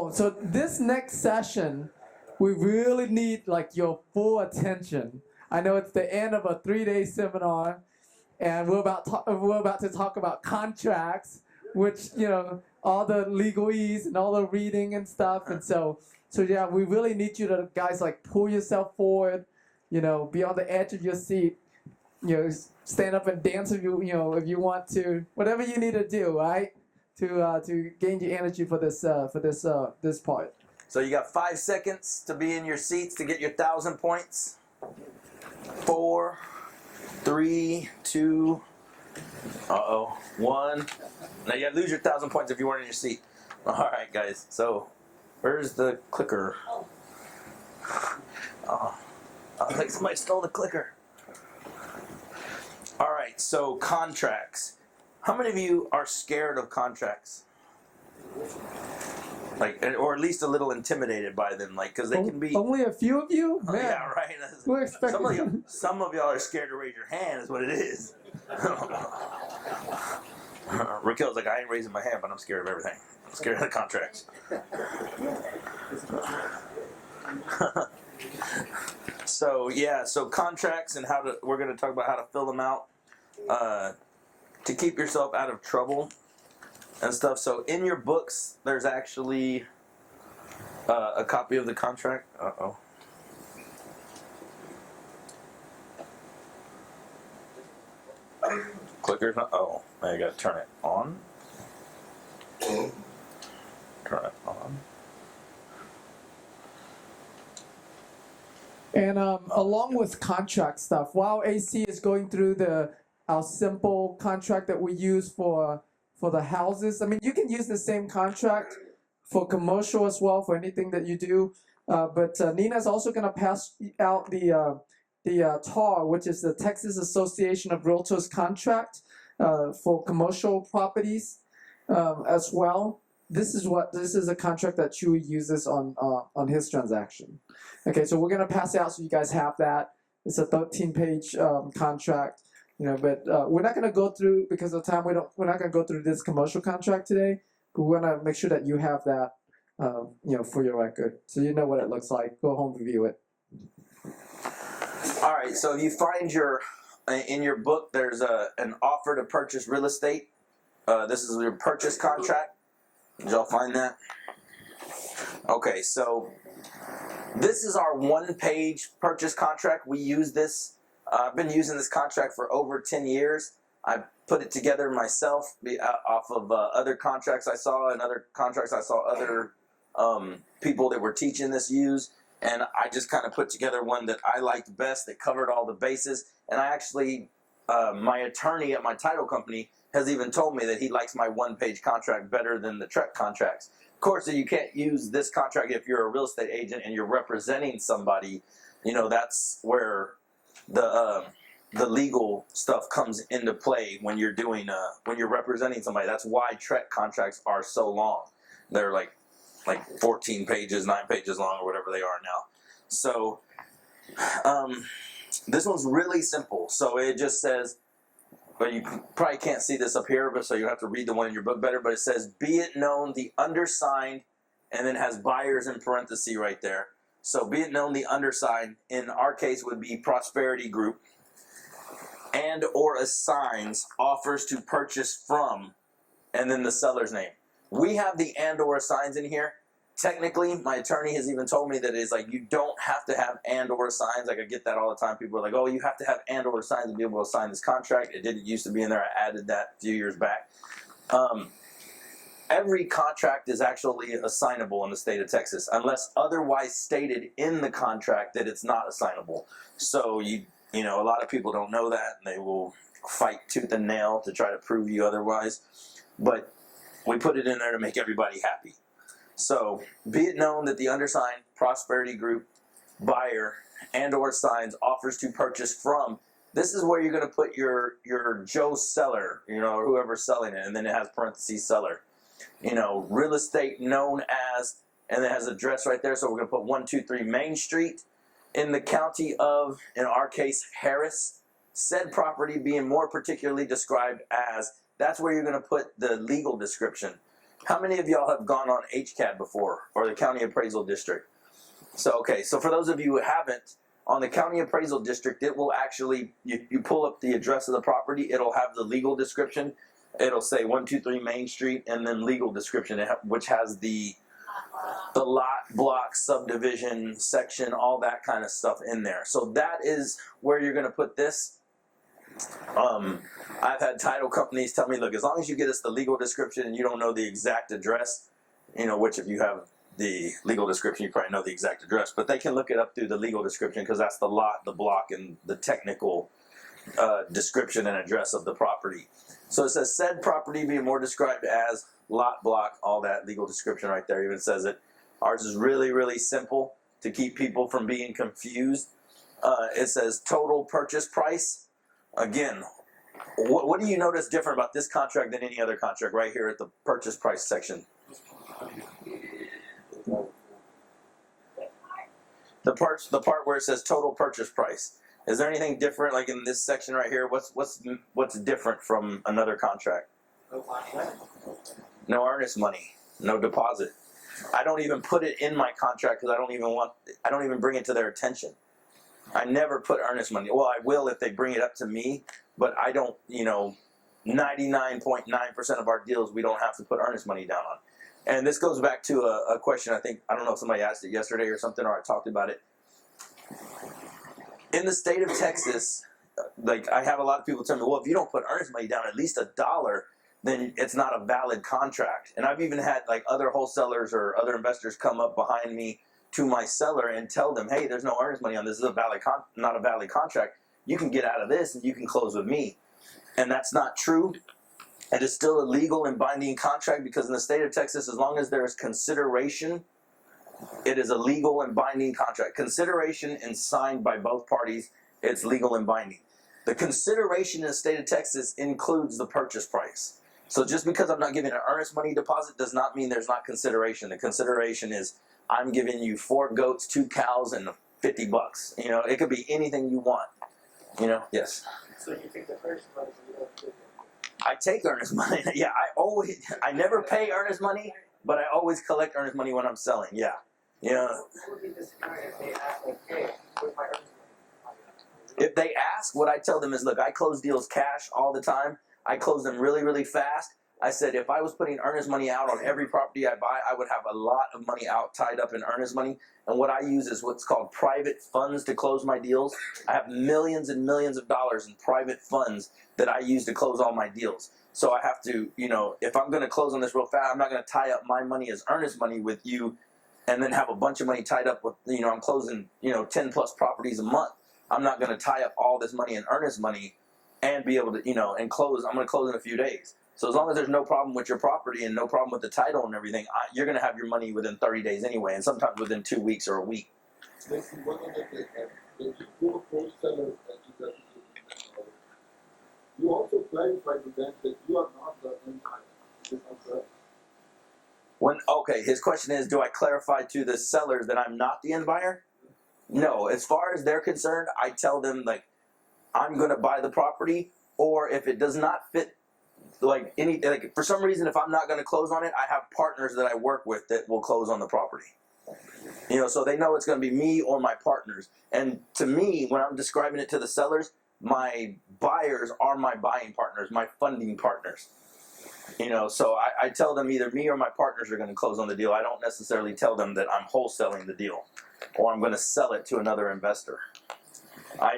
Oh, so this next session, we really need like your full attention. I know it's the end of a 3-day seminar, and we're about to talk about contracts, which all the legalese and all the reading and stuff. And so yeah, we really need you to guys like pull yourself forward, be on the edge of your seat, stand up and dance if if you want to, whatever you need to do, right? To gain your energy for this part. So you got 5 seconds to be in your seats to get your 1,000 points. 4, 3, 2, 1. Now you gotta lose your 1,000 points if you weren't in your seat. All right, guys. So where's the clicker? Oh, like somebody stole the clicker. All right. So contracts. How many of you are scared of contracts? Like, or at least a little intimidated by them, like, because they can be. Only a few of you? Man, yeah, right. We're expecting. Some of y'all are scared to raise your hand, is what it is. Raquel's like, I ain't raising my hand, but I'm scared of everything. I'm scared of the contracts. So contracts and we're going to talk about how to fill them out to keep yourself out of trouble and stuff. So in your books, there's actually a copy of the contract. Clicker's not. Oh, I gotta turn it on. Turn it on. And along with contract stuff, while AC is going through our simple contract that we use for the houses, I mean, you can use the same contract for commercial as well, for anything that you do. But Nina's also going to pass out the TAR, which is the Texas Association of Realtors contract for commercial properties as well. This is a contract that Chewy uses on his transaction. Okay, so we're gonna pass it out so you guys have that. It's a 13-page contract, but we're not gonna go through, because of time. We're not gonna go through this commercial contract today. But we wanna make sure that you have that, for your record, so you know what it looks like. Go home, review it. All right. So if you find in your book, there's an offer to purchase real estate. This is your purchase contract. Did y'all find that? Okay, so this is our 1-page purchase contract. We use this. I've been using this contract for over 10 years. I put it together myself off of other contracts I saw, and other contracts I saw other people that were teaching this use. And I just kind of put together one that I liked best, that covered all the bases. And I actually, my attorney at my title company has even told me that he likes my 1-page contract better than the Trek contracts. Of course, you can't use this contract if you're a real estate agent and you're representing somebody. That's where the legal stuff comes into play when you're doing when you're representing somebody. That's why Trek contracts are so long. They're like 14 pages, 9 pages long, or whatever they are now. So this one's really simple. So it just says, but you probably can't see this up here, so you have to read the one in your book better. But it says, be it known the undersigned, and then has buyers in parentheses right there. So be it known the undersigned, in our case, would be Prosperity Group, and or assigns offers to purchase from, and then the seller's name. We have the and or assigns in here. Technically, my attorney has even told me that it's like you don't have to have and or assigns. Like, I get that all the time. People are like, oh, you have to have and or assigns to be able to sign this contract. It didn't used to be in there. I added that a few years back. Every contract is actually assignable in the state of Texas, unless otherwise stated in the contract that it's not assignable. So a lot of people don't know that, and they will fight tooth and nail to try to prove you otherwise. But we put it in there to make everybody happy. So, be it known that the undersigned Prosperity Group buyer and or assigns offers to purchase from. This is where you're going to put your Joe seller, or whoever's selling it, and then it has parentheses seller. Real estate known as, and it has address right there. So we're going to put 123 Main Street in the county of, in our case, Harris. Said property being more particularly described as. That's where you're going to put the legal description. How many of y'all have gone on HCAD before, or the County Appraisal District? So, okay, so for those of you who haven't, on the County Appraisal District, it will actually, you pull up the address of the property, it'll have the legal description. It'll say 123 Main Street, and then legal description, which has the lot, block, subdivision, section, all that kind of stuff in there. So that is where you're going to put this. I've had title companies tell me, look, as long as you get us the legal description and you don't know the exact address, which if you have the legal description, you probably know the exact address, but they can look it up through the legal description because that's the lot, the block, and the technical description and address of the property. So it says said property being more described as lot, block, all that legal description right there even says it. Ours is really, really simple to keep people from being confused. It says total purchase price. Again, what do you notice different about this contract than any other contract right here at the purchase price section? The part where it says total purchase price. Is there anything different, like in this section right here? What's different from another contract? No contract. No earnest money, no deposit. I don't even put it in my contract because I don't even bring it to their attention. I never put earnest money. Well, I will if they bring it up to me, but I don't. 99.9% of our deals we don't have to put earnest money down on. And this goes back to a question I don't know if somebody asked it yesterday or something, or I talked about it. In the state of Texas, like I have a lot of people tell me, well, if you don't put earnest money down at least $1, then it's not a valid contract. And I've even had like other wholesalers or other investors come up behind me to my seller and tell them, hey, there's no earnest money on this. This is not a valid contract. You can get out of this and you can close with me. And that's not true. It is still a legal and binding contract because in the state of Texas, as long as there is consideration, it is a legal and binding contract. Consideration and signed by both parties, it's legal and binding. The consideration in the state of Texas includes the purchase price. So just because I'm not giving an earnest money deposit does not mean there's not consideration. The consideration is I'm giving you 4 goats, 2 cows, and $50. It could be anything you want. Yes. So you take the first money, so you don't take it. I take earnest money. Yeah, I never pay earnest money, but I always collect earnest money when I'm selling. Yeah. What would be the scenario if they ask, like, hey, where's my earnest money? If they ask, what I tell them is, look, I close deals cash all the time. I close them really, really fast. I said if I was putting earnest money out on every property I buy, I would have a lot of money out tied up in earnest money. And what I use is what's called private funds to close my deals. I have millions and millions of dollars in private funds that I use to close all my deals. So I have to, if I'm going to close on this real fast, I'm not going to tie up my money as earnest money with you and then have a bunch of money tied up with, I'm closing, 10 plus properties a month. I'm not going to tie up all this money in earnest money and be able to, and close. I'm going to close in a few days. So as long as there's no problem with your property and no problem with the title and everything, you're going to have your money within 30 days anyway, and sometimes within 2 weeks or a week. Listen, one other thing, when you go approach sellers that you got to do, you also clarify to them that you are not the end client. Is this not correct? His question is, do I clarify to the sellers that I'm not the end buyer? No, as far as they're concerned, I tell them, like, I'm going to buy the property, or if it does not fit, for some reason, if I'm not going to close on it, I have partners that I work with that will close on the property. So they know it's going to be me or my partners. And to me, when I'm describing it to the sellers, my buyers are my buying partners, my funding partners. So I tell them either me or my partners are going to close on the deal. I don't necessarily tell them that I'm wholesaling the deal or I'm going to sell it to another investor.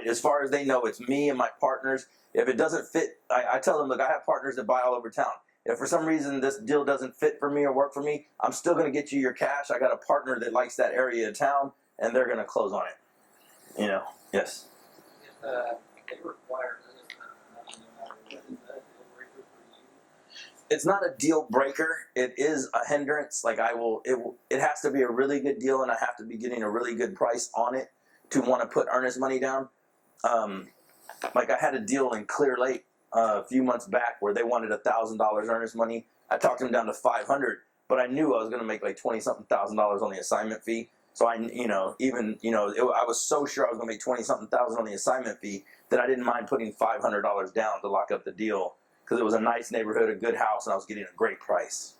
As far as they know, it's me and my partners. If it doesn't fit, I tell them, look, I have partners that buy all over town. If for some reason this deal doesn't fit for me or work for me, I'm still going to get you your cash. I got a partner that likes that area of town, and they're going to close on it. Yes. If they require It's not a deal breaker. It is a hindrance. It has to be a really good deal, and I have to be getting a really good price on it to want to put earnest money down. I had a deal in Clear Lake a few months back where they wanted $1,000 earnest money. I talked them down to $500, but I knew I was going to make like $20-something thousand on the assignment fee. So I was so sure I was going to make $20-something thousand on the assignment fee that I didn't mind putting $500 down to lock up the deal because it was a nice neighborhood, a good house, and I was getting a great price.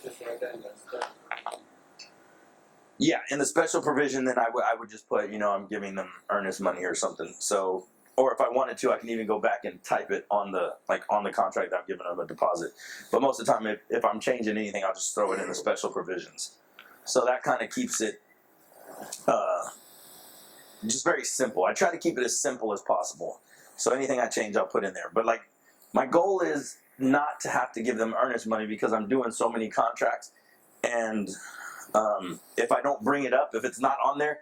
Just right there in the step. Yeah, in the special provision, then I would just put, I'm giving them earnest money or something. So, or if I wanted to, I can even go back and type it on the contract that I'm giving them a deposit. But most of the time, if I'm changing anything, I'll just throw it in the special provisions. So that kind of keeps it just very simple. I try to keep it as simple as possible. So anything I change, I'll put in there. But my goal is not to have to give them earnest money because I'm doing so many contracts. And if I don't bring it up, if it's not on there,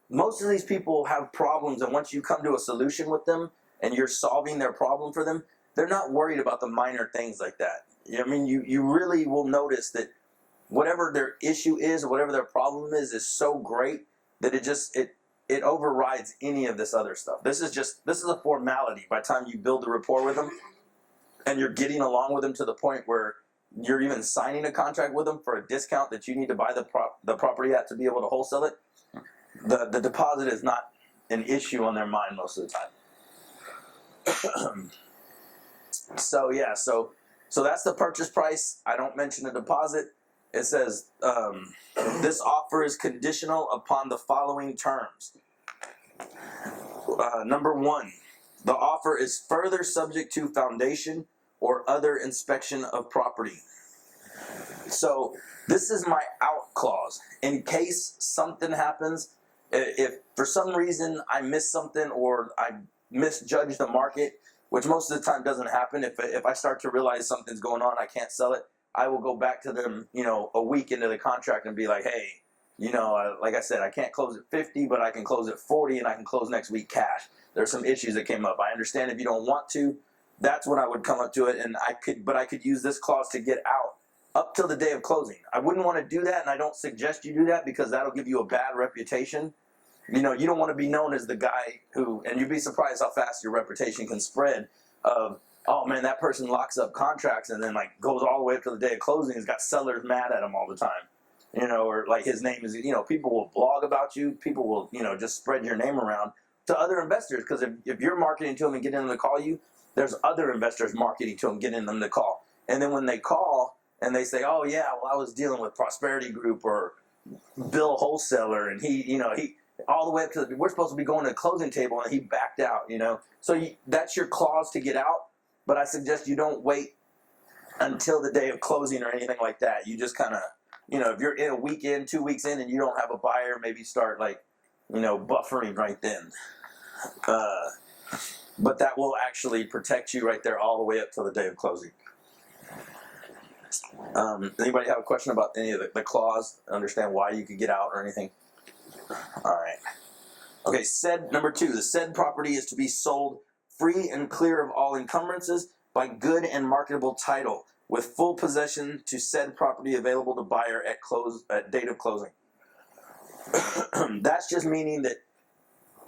most of these people have problems. And once you come to a solution with them and you're solving their problem for them, they're not worried about the minor things like that. I mean, you really will notice that whatever their issue is or whatever their problem is so great that it overrides any of this other stuff. This is a formality. By the time you build the rapport with them and you're getting along with them to the point where you're even signing a contract with them for a discount that you need to buy the property at to be able to wholesale it, the deposit is not an issue on their mind most of the time. So that's the purchase price. I don't mention the deposit. It says this offer is conditional upon the following terms. Number 1, the offer is further subject to foundation or other inspection of property. So this is my out clause. In case something happens, if for some reason I miss something or I misjudge the market, which most of the time doesn't happen, if I start to realize something's going on, I can't sell it, I will go back to them, a week into the contract and be like, hey, like I said, I can't close at 50, but I can close at 40 and I can close next week cash. There's some issues that came up. I understand if you don't want to. That's when I would come up to it, and I could use this clause to get out up till the day of closing. I wouldn't want to do that, and I don't suggest you do that because that'll give you a bad reputation. You don't want to be known as the guy who, and you'd be surprised how fast your reputation can spread of, oh man, that person locks up contracts and then goes all the way up to the day of closing. He's got sellers mad at him all the time. Or his name is, people will blog about you. People will, just spread your name around to other investors. Because if you're marketing to them and getting them to call you, there's other investors marketing to them, getting them to call. And then when they call and they say, oh yeah, well, I was dealing with Prosperity Group or Bill Wholesaler, and he all the way up to we're supposed to be going to the closing table and he backed out, So that's your clause to get out. But I suggest you don't wait until the day of closing or anything like that. You just kind of, if you're in a week in, 2 weeks in, and you don't have a buyer, maybe start buffering right then. But that will actually protect you right there all the way up till the day of closing. Anybody have a question about any of the clause? Understand why you could get out or anything? All right. Okay, number 2, the said property is to be sold free and clear of all encumbrances by good and marketable title, with full possession to said property available to buyer at date of closing. That's just meaning that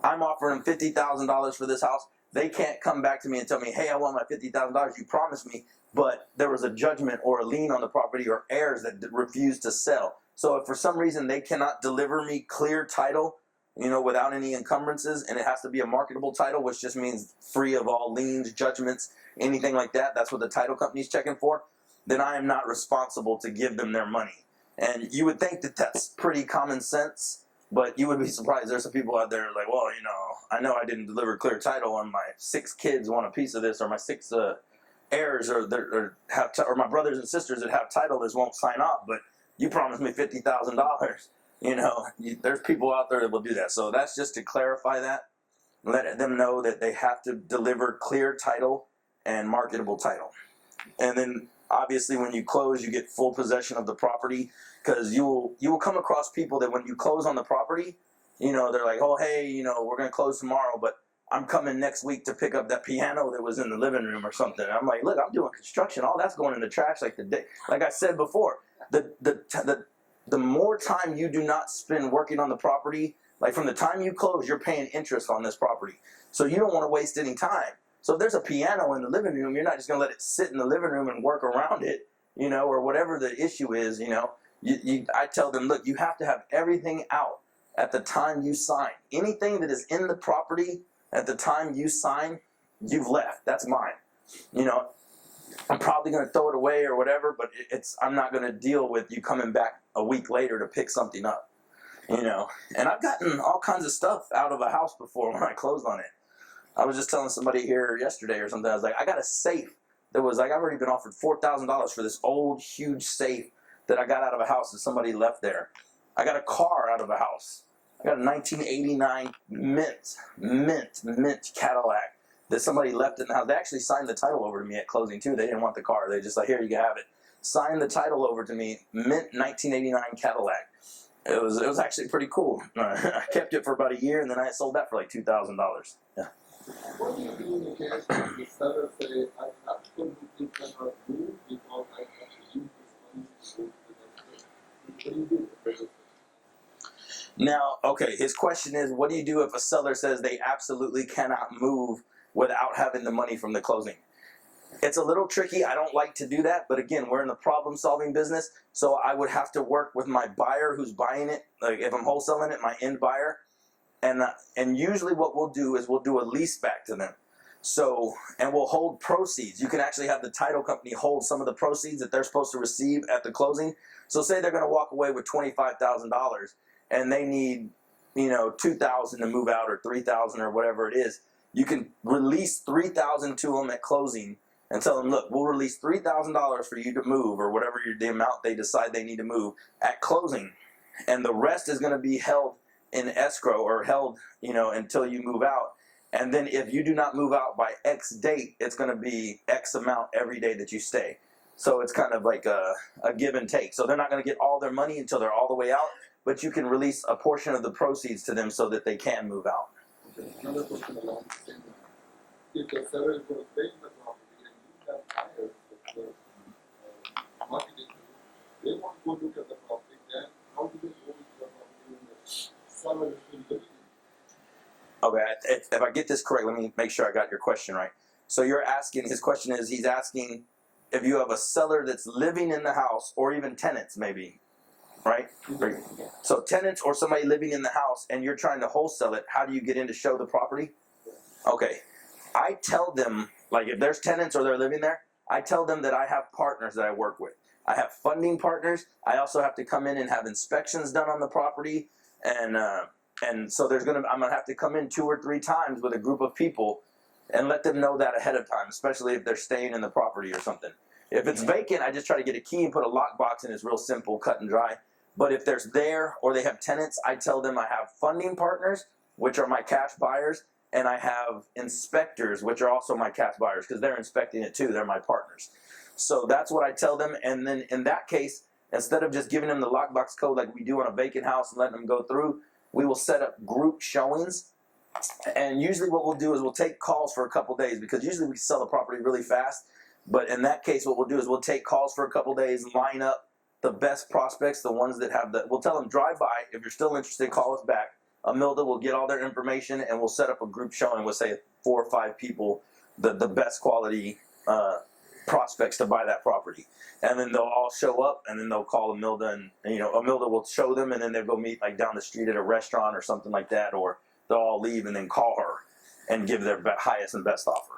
I'm offering them $50,000 for this house. They can't come back to me and tell me, hey, I want my $50,000 you promised me, but there was a judgment or a lien on the property or heirs that refused to sell. So if for some reason they cannot deliver me clear title, without any encumbrances, and it has to be a marketable title, which just means free of all liens, judgments, anything like that, that's what the title company's checking for, then I am not responsible to give them their money. And you would think that that's pretty common sense, but you would be surprised. There's some people out there like, well, I know I didn't deliver clear title and my 6 kids want a piece of this, or my 6 heirs or my brothers and sisters that have title that won't sign off, but you promised me $50,000. There's people out there that will do that. So that's just to clarify that, let them know that they have to deliver clear title and marketable title. And then obviously when you close, you get full possession of the property, because you will come across people that when you close on the property, they're like, oh, hey, we're going to close tomorrow, but I'm coming next week to pick up that piano that was in the living room or something. And I'm like, look, I'm doing construction. All that's going in the trash like I said before. The more time you do not spend working on the property, from the time you close, you're paying interest on this property. So you don't want to waste any time. So if there's a piano in the living room, you're not just going to let it sit in the living room and work around it, or whatever the issue is, I tell them, look, you have to have everything out at the time you sign. Anything that is in the property at the time you sign, you've left. That's mine. I'm probably going to throw it away or whatever, but I'm not going to deal with you coming back a week later to pick something up, you know. And I've gotten all kinds of stuff out of a house before when I closed on it. I was just telling somebody here yesterday or something. I was like, I got a safe that was like, I've already been offered $4,000 for this old, huge safe that I got out of a house that somebody left there. I got a car out of a house. I got a 1989 mint Cadillac that somebody left in the house. They actually signed the title over to me at closing too. They didn't want the car. They just like, here, you have it. Signed the title over to me, mint 1989 Cadillac. It was actually pretty cool. I kept it for about a year, and then I sold that for like $2,000. Yeah. What do you do in the case when the seller say, I absolutely cannot move because I have to use this money to go to the next place? What do you do? Now, okay, his question is, what do you do if a seller says they absolutely cannot move without having the money from the closing? It's a little tricky. I don't like to do that, but again, we're in the problem-solving business, so I would have to work with my buyer who's buying it. Like if I'm wholesaling it, my end buyer, and usually what we'll do is we'll do a lease back to them. So, and we'll hold proceeds. You can actually have the title company hold some of the proceeds that they're supposed to receive at the closing. So say they're going to walk away with $25,000 and they need, you know, $2,000 to move out or $3,000 or whatever it is. You can release $3,000 to them at closing and tell them, look, we'll release $3,000 for you to move or whatever the amount they decide they need to move at closing. And the rest is going to be held in escrow or held, you know, until you move out. And then if you do not move out by X date, it's going to be X amount every day that you stay. So it's kind of like a give and take. So they're not going to get all their money until they're all the way out, but you can release a portion of the proceeds to them so that they can move out. Okay, another question along the same line. If the seller is going to stay in the property and you have buyers that are marketing, they want to go look at the property, then how do they go into the property when the seller is still living in it? Okay, if I get this correct, let me make sure I got your question right. So you're asking, his question is, he's asking if you have a seller that's living in the house or even tenants maybe, right? So tenants or somebody living in the house and you're trying to wholesale it, how do you get in to show the property? Okay, I tell them, like if there's tenants or they're living there, I tell them that I have partners that I work with. I have funding partners. I also have to come in and have inspections done on the property, and so I'm gonna have to come in 2 or 3 times with a group of people and let them know that ahead of time, especially if they're staying in the property or something. If it's vacant, I just try to get a key and put a lockbox in. It's real simple, cut and dry. But if there's there or they have tenants, I tell them I have funding partners, which are my cash buyers, and I have inspectors, which are also my cash buyers because they're inspecting it too. They're my partners. So that's what I tell them. And then in that case, instead of just giving them the lockbox code like we do on a vacant house and letting them go through, we will set up group showings. And usually what we'll do is we'll take calls for a couple days because usually we sell the property really fast. But in that case, what we'll do is we'll take calls for a couple days, line up the best prospects, the ones that have we'll tell them drive by. If you're still interested, call us back. Amilda will get all their information and we'll set up a group showing. We'll say 4 or 5 people, the best quality prospects to buy that property. And then they'll all show up and then they'll call Amilda and you know, Amilda will show them and then they'll go meet like down the street at a restaurant or something like that, or they'll all leave and then call her and give their highest and best offer.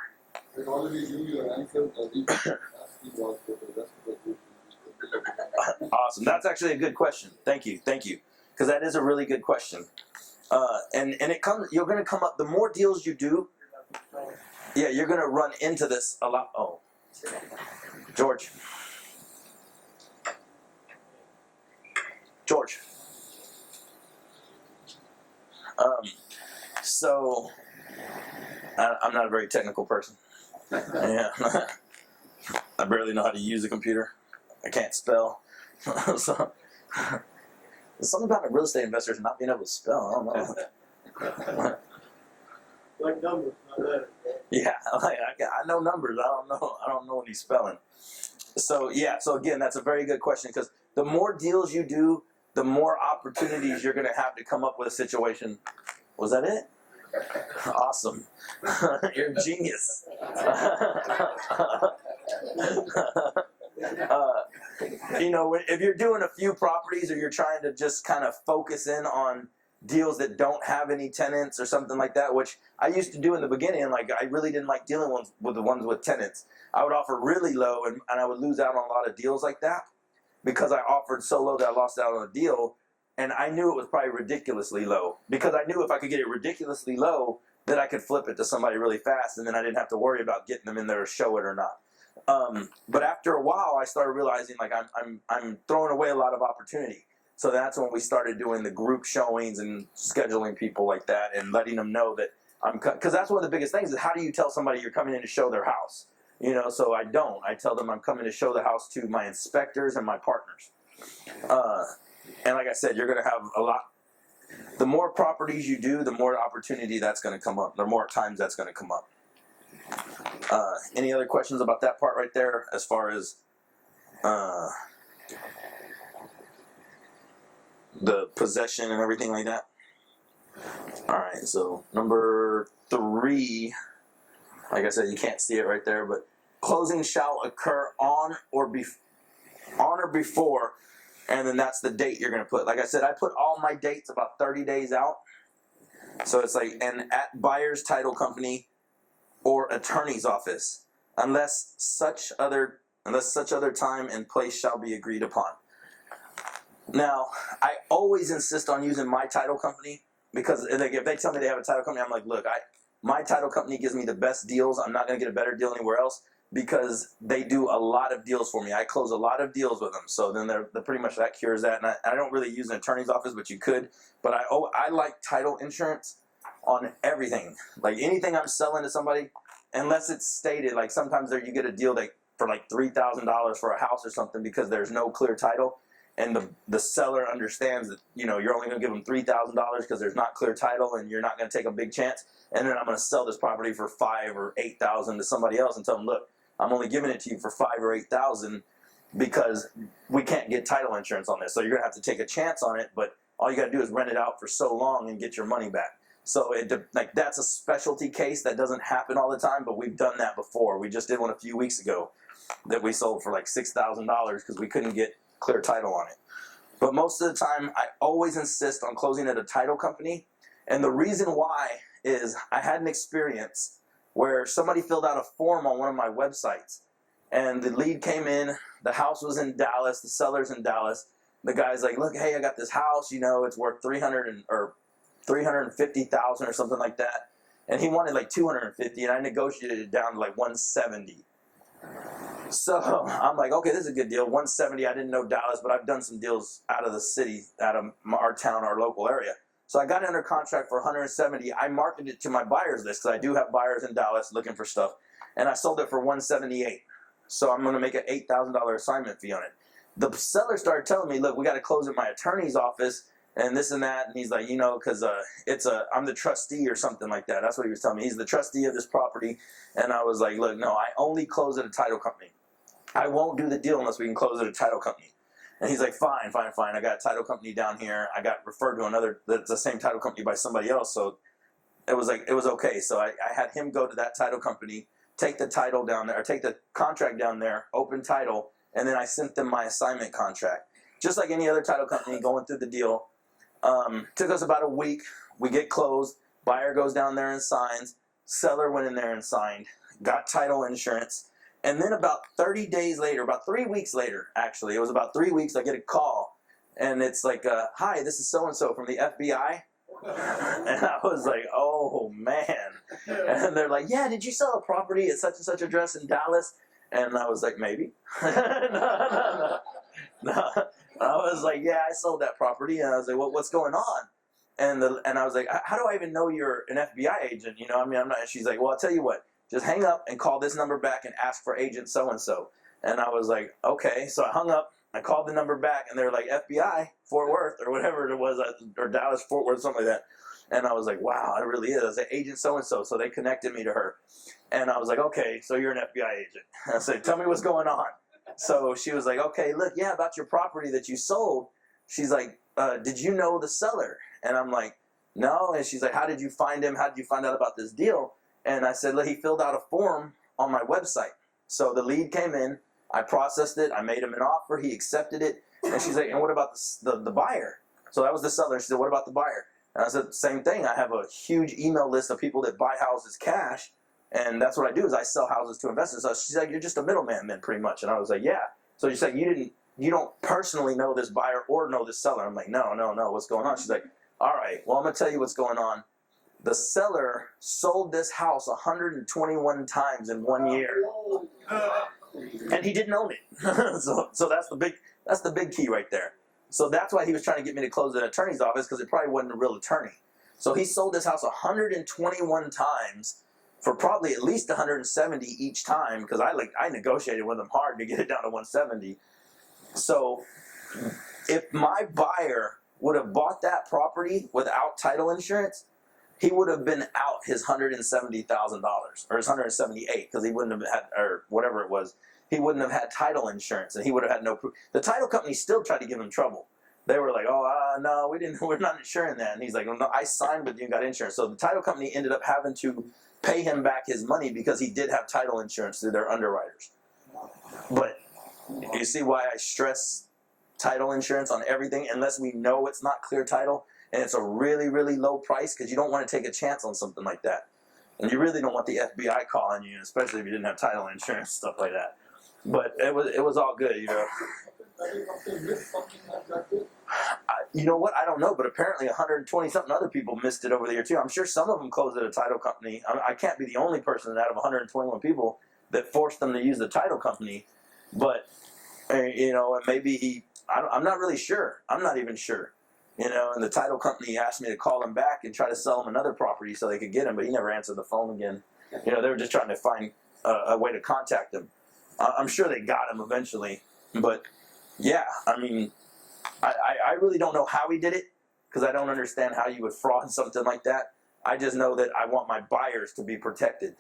I already knew your answer, but the asking was for the rest of the group. Awesome. That's actually a good question. Thank you. Because that is a really good question. And it comes. You're going to come up. The more deals you do, yeah, you're going to run into this a lot. Oh, George. So I'm not a very technical person. Yeah, I barely know how to use a computer. I can't spell. So there's something about real estate investors not being able to spell. I don't know. Like numbers, not letters. Yeah, I know numbers. I don't know any spelling. So yeah. So again, that's a very good question because the more deals you do, the more opportunities you're going to have to come up with a situation. Was that it? Awesome. You're a genius. You know, if you're doing a few properties or you're trying to just kind of focus in on deals that don't have any tenants or something like that, which I used to do in the beginning. Like, I really didn't like dealing with the ones with tenants. I would offer really low, and I would lose out on a lot of deals like that because I offered so low that I lost out on a deal. And I knew it was probably ridiculously low, because I knew if I could get it ridiculously low, that I could flip it to somebody really fast, and then I didn't have to worry about getting them in there to show it or not. But after a while, I started realizing like I'm throwing away a lot of opportunity. So that's when we started doing the group showings and scheduling people like that and letting them know that because that's one of the biggest things is how do you tell somebody you're coming in to show their house? You know, so I tell them I'm coming to show the house to my inspectors and my partners. And like I said, you're going to have a lot. The more properties you do, the more opportunity that's going to come up. The more times that's going to come up. Any other questions about that part right there as far as the possession and everything like that? Alright, so number 3, like I said, you can't see it right there, but closing shall occur on or before, and then that's the date you're going to put. Like I said, I put all my dates about 30 days out. So it's like, and at buyer's title company or attorney's office, unless such other time and place shall be agreed upon. Now, I always insist on using my title company, because like, if they tell me they have a title company, I'm like, look, my title company gives me the best deals. I'm not going to get a better deal anywhere else, because they do a lot of deals for me. I close a lot of deals with them. So then they're pretty much that cures that. And I don't really use an attorney's office, but you could. But I like title insurance on everything. Like anything I'm selling to somebody, unless it's stated, like sometimes you get a deal that for like $3,000 for a house or something because there's no clear title. And the seller understands that, you know, you're only going to give them $3,000 because there's not clear title and you're not going to take a big chance. And then I'm going to sell this property for $5,000 or $8,000 to somebody else and tell them, look, I'm only giving it to you for $5,000 or $8,000 because we can't get title insurance on this. So you're going to have to take a chance on it, but all you got to do is rent it out for so long and get your money back. So like that's a specialty case that doesn't happen all the time, but we've done that before. We just did one a few weeks ago that we sold for like $6,000 because we couldn't get clear title on it. But most of the time, I always insist on closing at a title company. And the reason why is I had an experience where somebody filled out a form on one of my websites, and the lead came in, the house was in Dallas, the seller's in Dallas. The guy's like, look, hey, I got this house, you know, it's worth $350,000 or something like that. And he wanted like $250,000, and I negotiated it down to like $170,000. So I'm like, okay, this is a good deal. $170,000. I didn't know Dallas, but I've done some deals out of the city, out of our town, our local area. So I got it under contract for $170,000. I marketed it to my buyers list because I do have buyers in Dallas looking for stuff, and I sold it for $178,000. So I'm going to make an $8,000 assignment fee on it. The seller started telling me, look, we got to close at my attorney's office and this and that. And he's like, you know, because I'm the trustee or something like that. That's what he was telling me. He's the trustee of this property. And I was like, look, no, I only close at a title company. I won't do the deal unless we can close at a title company. And he's like, fine. I got a title company down here. I got referred to another, that's the same title company by somebody else. So it was okay. So I had him go to that title company, take the title down there, or take the contract down there, open title, and then I sent them my assignment contract. Just like any other title company going through the deal. Took us about a week. We get closed. Buyer goes down there and signs. Seller went in there and signed. Got title insurance. And then about 30 days later, about 3 weeks later, actually, it was about 3 weeks, I get a call. And it's like, hi, this is so-and-so from the FBI. And I was like, oh, man. And they're like, yeah, did you sell a property at such and such address in Dallas? And I was like, maybe. No. I was like, yeah, I sold that property. And I was like, what's going on? And I was like, how do I even know you're an FBI agent? You know, I mean, I'm not. And she's like, well, I'll tell you what. Just hang up and call this number back and ask for agent so-and-so. And I was like, okay. So I hung up. I called the number back, and they were like, FBI, Fort Worth, or whatever it was, or Dallas, Fort Worth, something like that. And I was like, wow, it really is. I was like, agent so-and-so. So they connected me to her. And I was like, okay, so you're an FBI agent. And I said, tell me what's going on. So she was like, okay, look, yeah, about your property that you sold. She's like, did you know the seller? And I'm like, no. And she's like, how did you find him? How did you find out about this deal? And I said, look, he filled out a form on my website. So the lead came in. I processed it. I made him an offer. He accepted it. And she's like, and what about the buyer? So that was the seller. She said, what about the buyer? And I said, same thing. I have a huge email list of people that buy houses cash, and that's what I do is I sell houses to investors. So she's like, you're just a middleman then, pretty much. And I was like, yeah. So she's like, you don't personally know this buyer or know this seller. I'm like, no, what's going on? She's like, all right, well, I'm gonna tell you what's going on. The seller sold this house 121 times in 1 year, and he didn't own it. so that's the big key right there. So that's why he was trying to get me to close an attorney's office, because it probably wasn't a real attorney. So he sold this house 121 times for probably at least 170 each time, because I negotiated with him hard to get it down to 170. So if my buyer would have bought that property without title insurance, he would have been out his $170,000 or his $178,000, because he wouldn't have had, or whatever it was, he wouldn't have had title insurance, and he would have had no proof. The title company still tried to give him trouble. They were like, "Oh, no, we're not insuring that." And he's like, "Well, no, I signed with you and got insurance." So the title company ended up having to pay him back his money because he did have title insurance through their underwriters. But you see why I stress title insurance on everything, unless we know it's not clear title and it's a really, really low price, because you don't want to take a chance on something like that. And you really don't want the FBI calling you, especially if you didn't have title insurance, stuff like that. But it was all good, you know. You know what? I don't know, but apparently 120 something other people missed it over the year too. I'm sure some of them closed at a title company. I can't be the only person out of 121 people that forced them to use the title company. But you know, and maybe I'm not really sure. I'm not even sure. You know, and the title company asked me to call him back and try to sell him another property so they could get him, but he never answered the phone again. You know, they were just trying to find a way to contact him. I'm sure they got him eventually, but yeah, I mean, I really don't know how he did it, because I don't understand how you would fraud something like that. I just know that I want my buyers to be protected.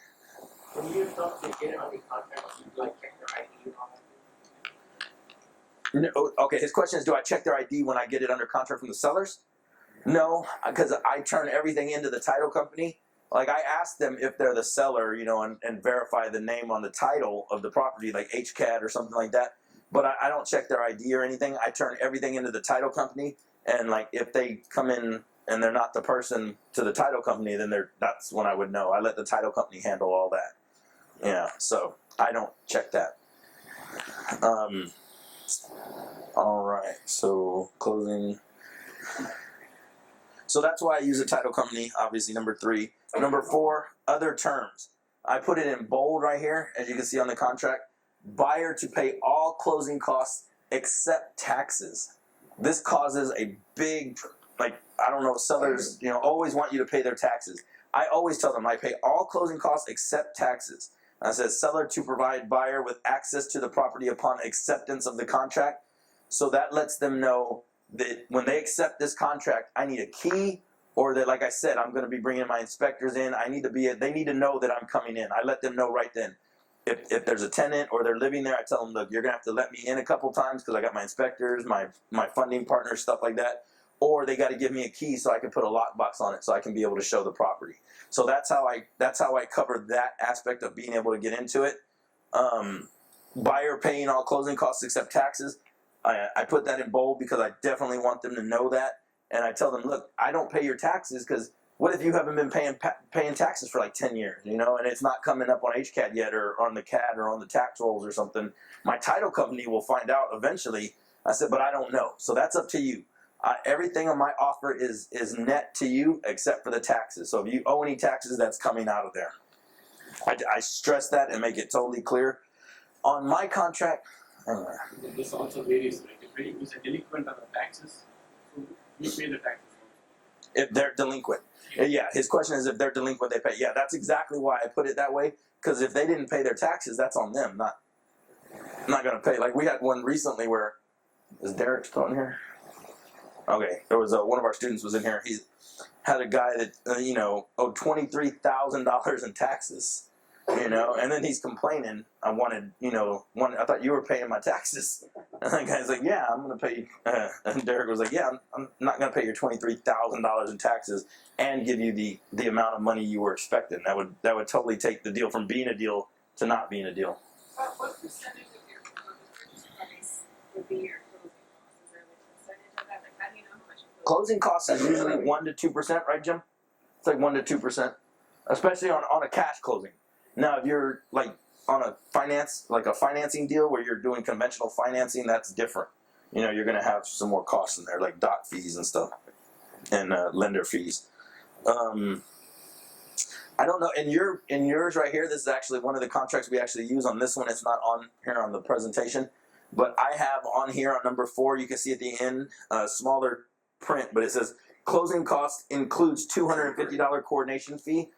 When you talk to get it on the contract, you like check their ID and all that? No, okay, his question is, do I check their ID when I get it under contract from the sellers? No, because I turn everything into the title company. Like, I ask them if they're the seller, you know, and verify the name on the title of the property, like HCAD or something like that. But I don't check their ID or anything. I turn everything into the title company. And, like, if they come in and they're not the person to the title company, then that's when I would know. I let the title company handle all that. Yeah, so I don't check that. All right, so closing. So that's why I use a title company, obviously, number 3. Number 4, other terms. I put it in bold right here, as you can see on the contract. Buyer to pay all closing costs except taxes. This causes a big, like, I don't know, sellers, you know, always want you to pay their taxes. I always tell them I pay all closing costs except taxes. I said seller to provide buyer with access to the property upon acceptance of the contract. So that lets them know that when they accept this contract, I need a key, or that, like I said, I'm going to be bringing my inspectors in. They need to know that I'm coming in. I let them know right then. If there's a tenant or they're living there, I tell them, look, you're going to have to let me in a couple times because I got my inspectors, my funding partners, stuff like that. Or they got to give me a key so I can put a lockbox on it so I can be able to show the property. So that's how I cover that aspect of being able to get into it. Buyer paying all closing costs except taxes. I put that in bold because I definitely want them to know that. And I tell them, look, I don't pay your taxes because what if you haven't been paying taxes for like 10 years, you know, and it's not coming up on HCAD yet, or on the CAD or on the tax rolls or something. My title company will find out eventually. I said, but I don't know. So that's up to you. Everything on my offer is net to you except for the taxes. So if you owe any taxes, that's coming out of there. I stress that and make it totally clear. On my contract, This also varies, right? If it is a delinquent on the taxes, you pay the taxes. if they're delinquent. Yeah, his question is if they're delinquent, they pay. Yeah, that's exactly why I put it that way. Because if they didn't pay their taxes, that's on them. Not going to pay. Like we had one recently where, is Derek still in here? Okay, there was one of our students was in here. He had a guy that owed $23,000 in taxes. You know, and then he's complaining. I thought you were paying my taxes. And the guy's like, yeah, I'm going to pay. And Derek was like, yeah, I'm not going to pay your $23,000 in taxes and give you the amount of money you were expecting. That would totally take the deal from being a deal to not being a deal. What percentage of your purchase price would be your closing costs? Is there like a percentage of that? Like, how do you know how much your Closing costs is usually 1 to 2%, right, Jim? It's like 1 to 2%, especially on a cash closing. Now, if you're like on a financing deal where you're doing conventional financing, that's different. You know, you're going to have some more costs in there, like doc fees and stuff, and lender fees. I don't know. In yours right here, this is actually one of the contracts we actually use. On this one, it's not on here on the presentation, but I have on here on number 4. You can see at the end, smaller print, but it says closing cost includes $250 coordination fee.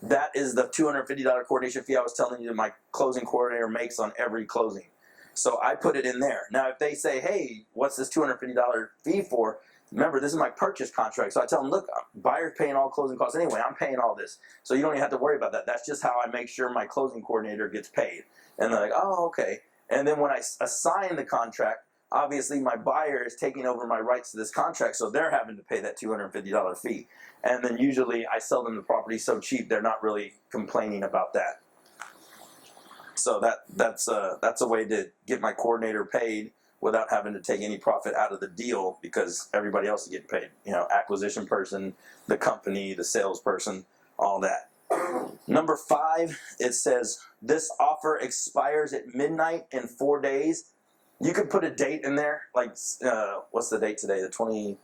That is the $250 coordination fee I was telling you that my closing coordinator makes on every closing. So I put it in there. Now, if they say, hey, what's this $250 fee for? Remember, this is my purchase contract. So I tell them, look, buyer's paying all closing costs anyway. I'm paying all this. So you don't even have to worry about that. That's just how I make sure my closing coordinator gets paid. And they're like, oh, okay. And then when I assign the contract, obviously my buyer is taking over my rights to this contract, so they're having to pay that $250 fee. And then usually I sell them the property so cheap they're not really complaining about that. So that's a way to get my coordinator paid without having to take any profit out of the deal, because everybody else is getting paid. You know, acquisition person, the company, the salesperson, all that. Number 5, it says this offer expires at midnight in 4 days. You could put a date in there, like what's the date today? The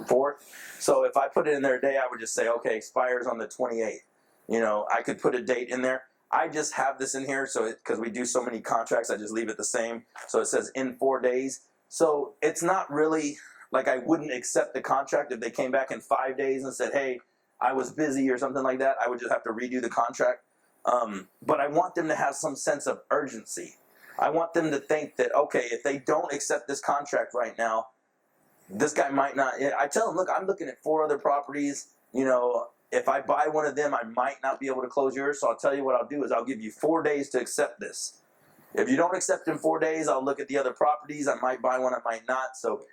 24th. So if I put it in there a day, I would just say, okay, expires on the 28th. You know, I could put a date in there. I just have this in here so because we do so many contracts, I just leave it the same. So it says in 4 days. So it's not really like I wouldn't accept the contract if they came back in 5 days and said, hey, I was busy or something like that. I would just have to redo the contract. But I want them to have some sense of urgency. I want them to think that, okay, if they don't accept this contract right now, this guy might not. I tell them, look, I'm looking at 4 other properties. You know, if I buy one of them, I might not be able to close yours. So I'll tell you what I'll do is I'll give you 4 days to accept this. If you don't accept in 4 days, I'll look at the other properties. I might buy one, I might not. So,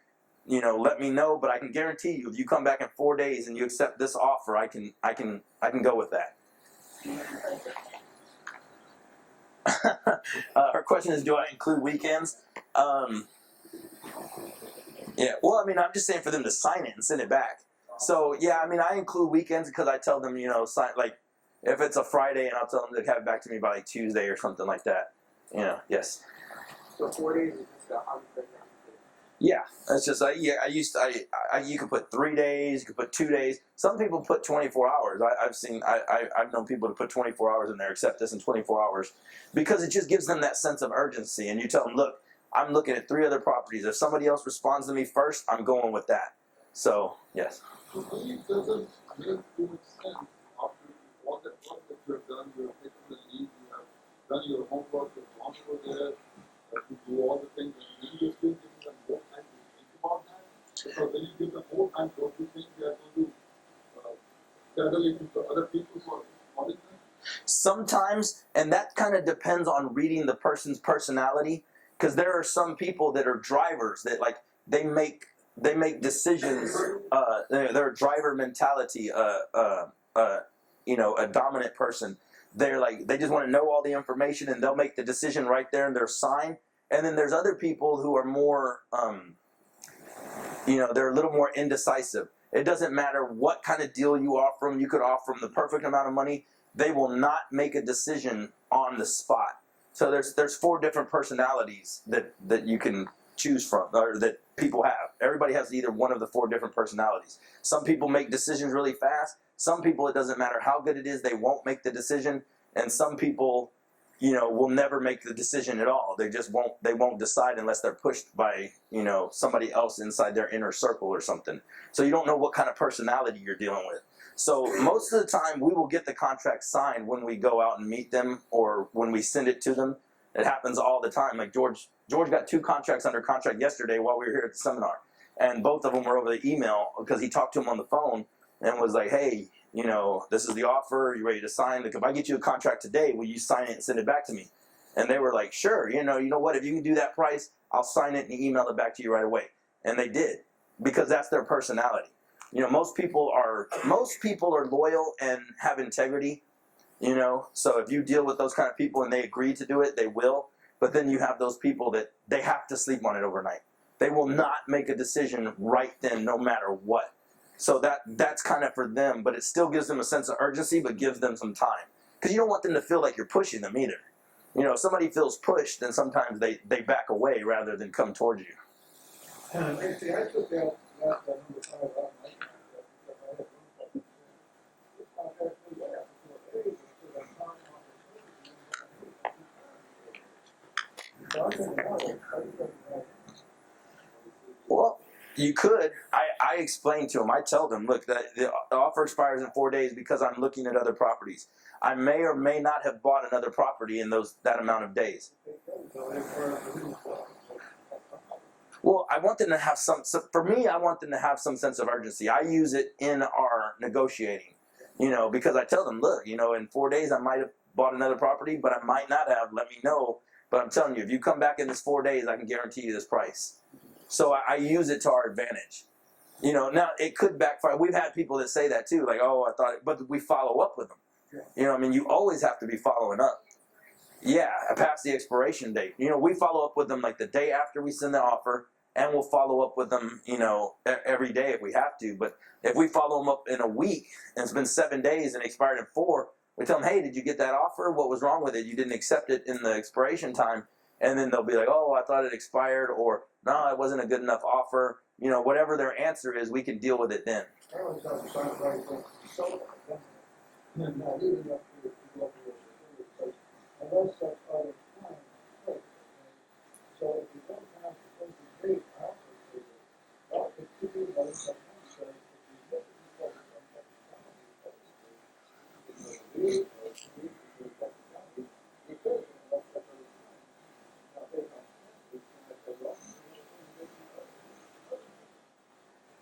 you know, let me know. But I can guarantee you, if you come back in 4 days and you accept this offer, I can go with that. Her question is, do I include weekends? Yeah, well, I mean, I'm just saying for them to sign it and send it back. So, yeah, I mean, I include weekends because I tell them, you know, sign, like, if it's a Friday, and I'll tell them to have it back to me by, like, Tuesday or something like that. You know, yes. So 4 days is just 100%. Yeah, it's just you could put 3 days, you could put 2 days. Some people put 24 hours. I've known people to put 24 hours in there, accept this in 24 hours, because it just gives them that sense of urgency. And you tell them, look, I'm looking at 3 other properties. If somebody else responds to me first, I'm going with that. So yes. So to me, it doesn't make too much sense after all that work that you have done. You have taken the lead, you have done your homework, you have gone over there, to do all the things, and then you're still giving them more time to think about that. Because when you give them more time, don't you think they are going to settle it into other people who are calling them? Sometimes, and that kind of depends on reading the person's personality, because there are some people that are drivers that, like, they make decisions. They're a driver mentality. You know, a dominant person. They're like, they just want to know all the information, and they'll make the decision right there in their sign. And then there's other people who are more, you know, they're a little more indecisive. It doesn't matter what kind of deal you offer them. You could offer them the perfect amount of money. They will not make a decision on the spot. So there's 4 different personalities that you can choose from, or that people have. Everybody has either one of the 4 different personalities. Some people make decisions really fast. Some people, it doesn't matter how good it is, they won't make the decision. And some people, you know, will never make the decision at all. They just won't decide unless they're pushed by, you know, somebody else inside their inner circle or something. So you don't know what kind of personality you're dealing with. So most of the time we will get the contract signed when we go out and meet them, or when we send it to them. It happens all the time. Like George got 2 contracts under contract yesterday while we were here at the seminar. And both of them were over the email, because he talked to him on the phone and was like, hey, you know, this is the offer. Are you ready to sign? Like, if I get you a contract today, will you sign it and send it back to me? And they were like, sure. You know what? If you can do that price, I'll sign it and email it back to you right away. And they did, because that's their personality. You know, most people are loyal and have integrity. You know, so if you deal with those kind of people and they agree to do it, they will. But then you have those people that they have to sleep on it overnight. They will not make a decision right then, no matter what. So that's kind of for them, but it still gives them a sense of urgency, but gives them some time. Because you don't want them to feel like you're pushing them either. You know, if somebody feels pushed, then sometimes they back away rather than come towards you. Actually, I took that number 5 out my contract because I had room for it. This contract was there for 4 days until I found an opportunity. So I didn't know it. I didn't know. Well, you could. I explain to them. I tell them, look, that the offer expires in 4 days because I'm looking at other properties. I may or may not have bought another property in that amount of days. Well, I want them to have for me, I want them to have some sense of urgency. I use it in our negotiating, you know, because I tell them, look, you know, in 4 days I might have bought another property, but I might not have. Let me know. But I'm telling you, if you come back in this 4 days, I can guarantee you this price. So I use it to our advantage. You know, now it could backfire. We've had people that say that too, like, oh, I thought, but we follow up with them. You know, I mean, you always have to be following up. Yeah, past the expiration date. You know, we follow up with them like the day after we send the offer, and we'll follow up with them, you know, every day if we have to. But if we follow them up in a week and it's been 7 days and expired in 4, we tell them, hey, did you get that offer? What was wrong with it? You didn't accept it in the expiration time. And then they'll be like, oh, I thought it expired, or no, it wasn't a good enough offer. You know, whatever their answer is, we can deal with it then. I always have to sign right there. So, and now leaving up to go up to the place, unless such other time, right? So if you don't have the closing date after the date, well, it could be another such one. So if you look at the closing date, if you could, now they have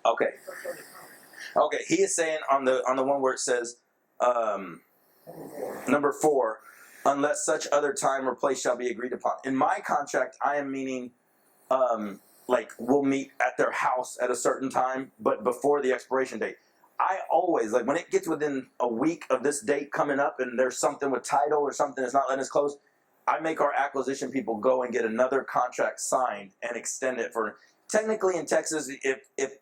Okay. Okay. He is saying on the one where it says, number 4, unless such other time or place shall be agreed upon. In my contract, I am meaning, like we'll meet at their house at a certain time, but before the expiration date. I always, like when it gets within a week of this date coming up and there's something with title or something that's not letting us close, I make our acquisition people go and get another contract signed and extend it for, technically in Texas, if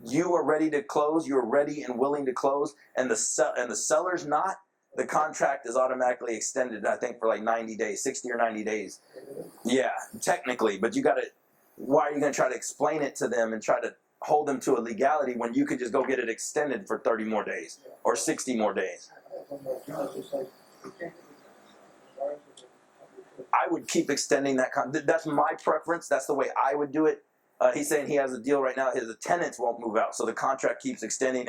you are ready to close, you're ready and willing to close, and the seller's not, the contract is automatically extended, I think, for like 90 days, 60 or 90 days. Yeah, technically, but you got to, why are you going to try to explain it to them and try to hold them to a legality when you could just go get it extended for 30 more days or 60 more days? I would keep extending that. That's my preference. That's the way I would do it. He's saying he has a deal right now. His tenants won't move out, so the contract keeps extending,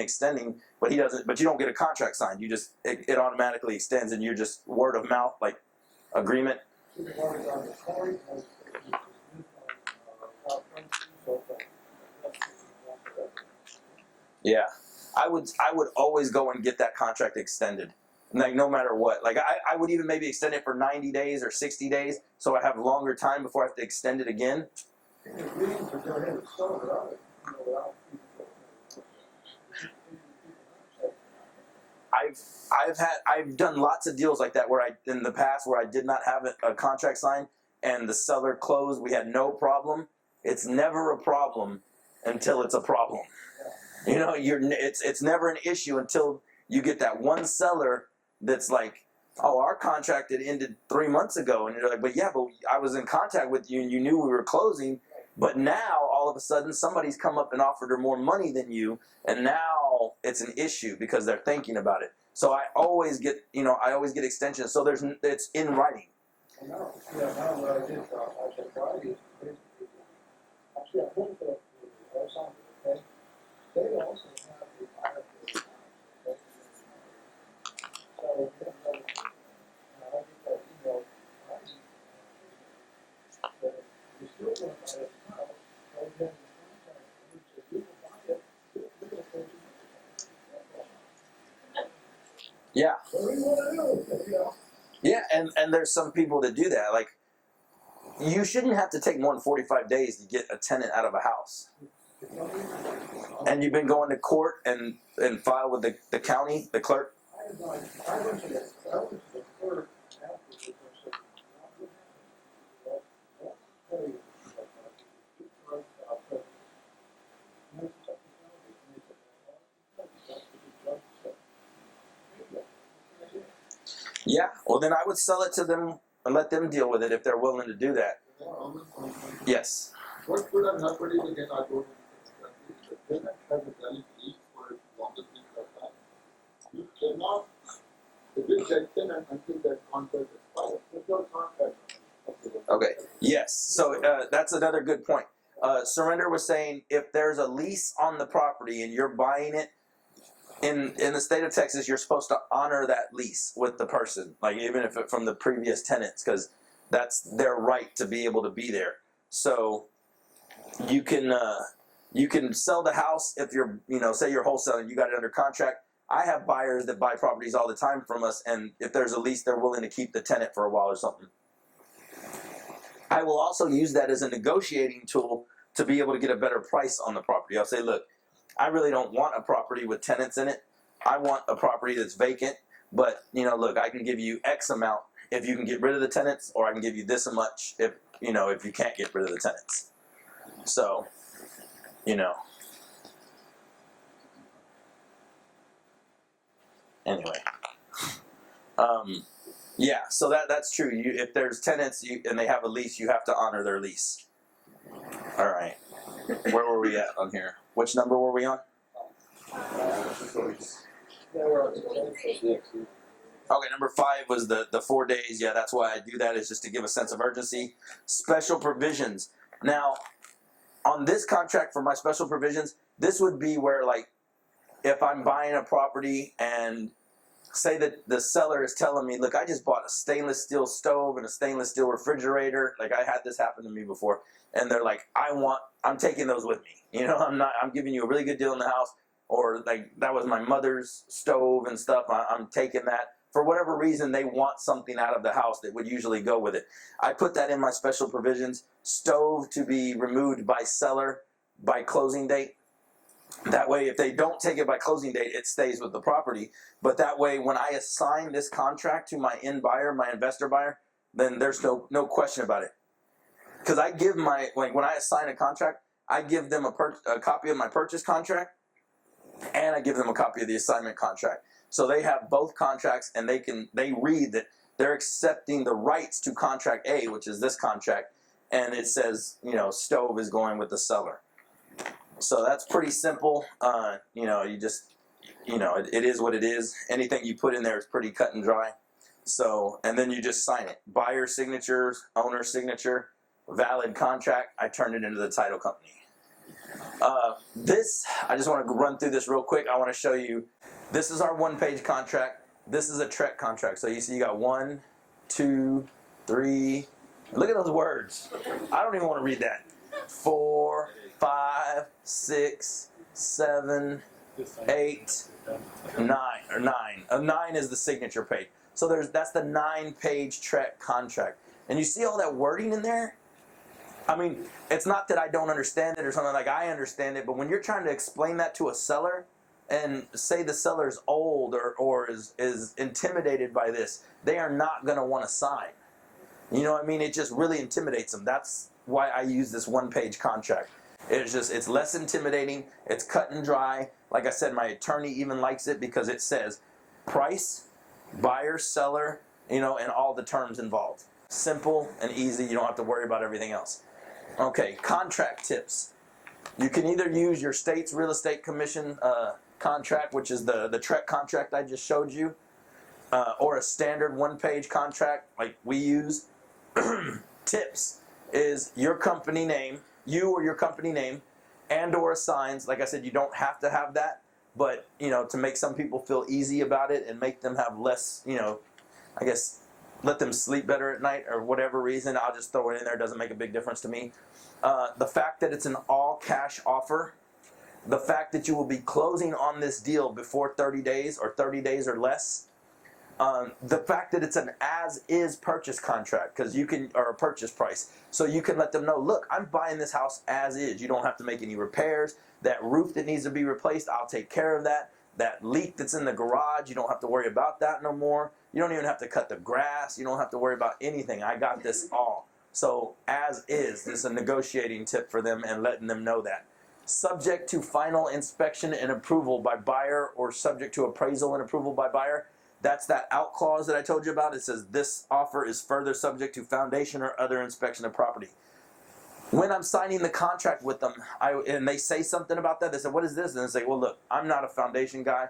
but he doesn't. But you don't get a contract signed. You just it automatically extends, and you're just word of mouth, like agreement. Yeah, I would always go and get that contract extended, like no matter what. Like I would even maybe extend it for 90 days or 60 days, so I have longer time before I have to extend it again. I've done lots of deals like that where in the past where I did not have a contract signed and the seller closed. We had no problem. It's never a problem until it's a problem. You know, it's never an issue until you get that one seller that's like, oh, our contract had ended 3 months ago, and you're like, but I was in contact with you and you knew we were closing. But now, all of a sudden, somebody's come up and offered her more money than you, and now it's an issue because they're thinking about it. So I always get extensions. So it's in writing. Now what I did, I said, Friday, actually, I put it okay? They also have the IFA. So, I get that email Friday, that you still want to buy it now, and then the contract, if you will buy it, you're going to pay Yeah. what do you want to do? You know? Yeah, and there's some people that do that. Like, you shouldn't have to take more than 45 days to get a tenant out of a house. And you've been going to court and file with the county, the clerk? I went to the clerk after this, I said, Yeah. Well, then I would sell it to them and let them deal with it if they're willing to do that. Yes. What could have happened is again, I don't know the tenant has a valid lease for as long as we have time. You cannot evict that tenant until that contract expires. There's no contract. Okay. Yes. So that's another good point. Surrender was saying if there's a lease on the property and you're buying it in the state of Texas, you're supposed to honor that lease with the person, like even if it from the previous tenants, because that's their right to be able to be there. So you can sell the house if you're say you're wholesaling, you got it under contract. I have buyers that buy properties all the time from us, and if there's a lease, they're willing to keep the tenant for a while or something. I will also use that as a negotiating tool to be able to get a better price on the property. I'll say, look, I really don't want a property with tenants in it. I want a property that's vacant, but look, I can give you X amount if you can get rid of the tenants, or I can give you this much if you can't get rid of the tenants. So, anyway. Yeah, so that's true. If there's tenants and they have a lease, you have to honor their lease. All right. Where were we at on here? Which number were we on? Okay, number 5 was the 4 days. Yeah, that's why I do that, is just to give a sense of urgency. Special provisions. Now, on this contract for my special provisions, this would be where, like, if I'm buying a property and say that the seller is telling me, look, I just bought a stainless steel stove and a stainless steel refrigerator. Like, I had this happen to me before. And they're like, I'm taking those with me. I'm giving you a really good deal in the house. Or like, that was my mother's stove and stuff. I'm taking that. For whatever reason, they want something out of the house that would usually go with it. I put that in my special provisions. Stove to be removed by seller by closing date. That way, if they don't take it by closing date, it stays with the property. But that way, when I assign this contract to my end buyer, my investor buyer, then there's no question about it. Because I give when I assign a contract, I give them a copy of my purchase contract, and I give them a copy of the assignment contract. So they have both contracts, and they read that they're accepting the rights to contract A, which is this contract, and it says, stove is going with the seller. So that's pretty simple. You just, it is what it is. Anything you put in there is pretty cut and dry. So, and then you just sign it. Buyer signature, owner signature, valid contract. I turned it into the title company. I just want to run through this real quick. I want to show you, this is our 1-page contract. This is a TREC contract. So you see you got 1, 2, 3. Look at those words. I don't even want to read that. 4, 5, 6, 7, 8, 9. Or 9. 9 is the signature page. So that's the 9-page TREC contract. And you see all that wording in there? I mean, it's not that I don't understand it or something. Like, I understand it, but when you're trying to explain that to a seller, and say the seller's old or is intimidated by this, they are not going to want to sign. You know what I mean? It just really intimidates them. That's why I use this 1-page contract. It's less intimidating. It's cut and dry. Like I said, my attorney even likes it because it says price, buyer, seller, and all the terms involved. Simple and easy. You don't have to worry about everything else. Okay, contract tips. You can either use your state's real estate commission contract, which is the TREC contract I just showed you, or a standard 1-page contract like we use. Tips is your company name, you or your company name, and or assigns. Like I said, you don't have to have that, but to make some people feel easy about it and make them have less, I guess, let them sleep better at night or whatever reason, I'll just throw it in there. It doesn't make a big difference to me. The fact that it's an all-cash offer, the fact that you will be closing on this deal before 30 days or 30 days or less, the fact that it's an as-is purchase contract, or a purchase price, so you can let them know, look, I'm buying this house as is. You don't have to make any repairs. That roof that needs to be replaced, I'll take care of that. That leak that's in the garage, you don't have to worry about that no more. You don't even have to cut the grass. You don't have to worry about anything. I got this all. So as is, this is a negotiating tip for them and letting them know that. Subject to final inspection and approval by buyer, or subject to appraisal and approval by buyer. That's that out clause that I told you about. It says this offer is further subject to foundation or other inspection of property. When I'm signing the contract with them, and they say something about that, they say, what is this? And I say, well, look, I'm not a foundation guy,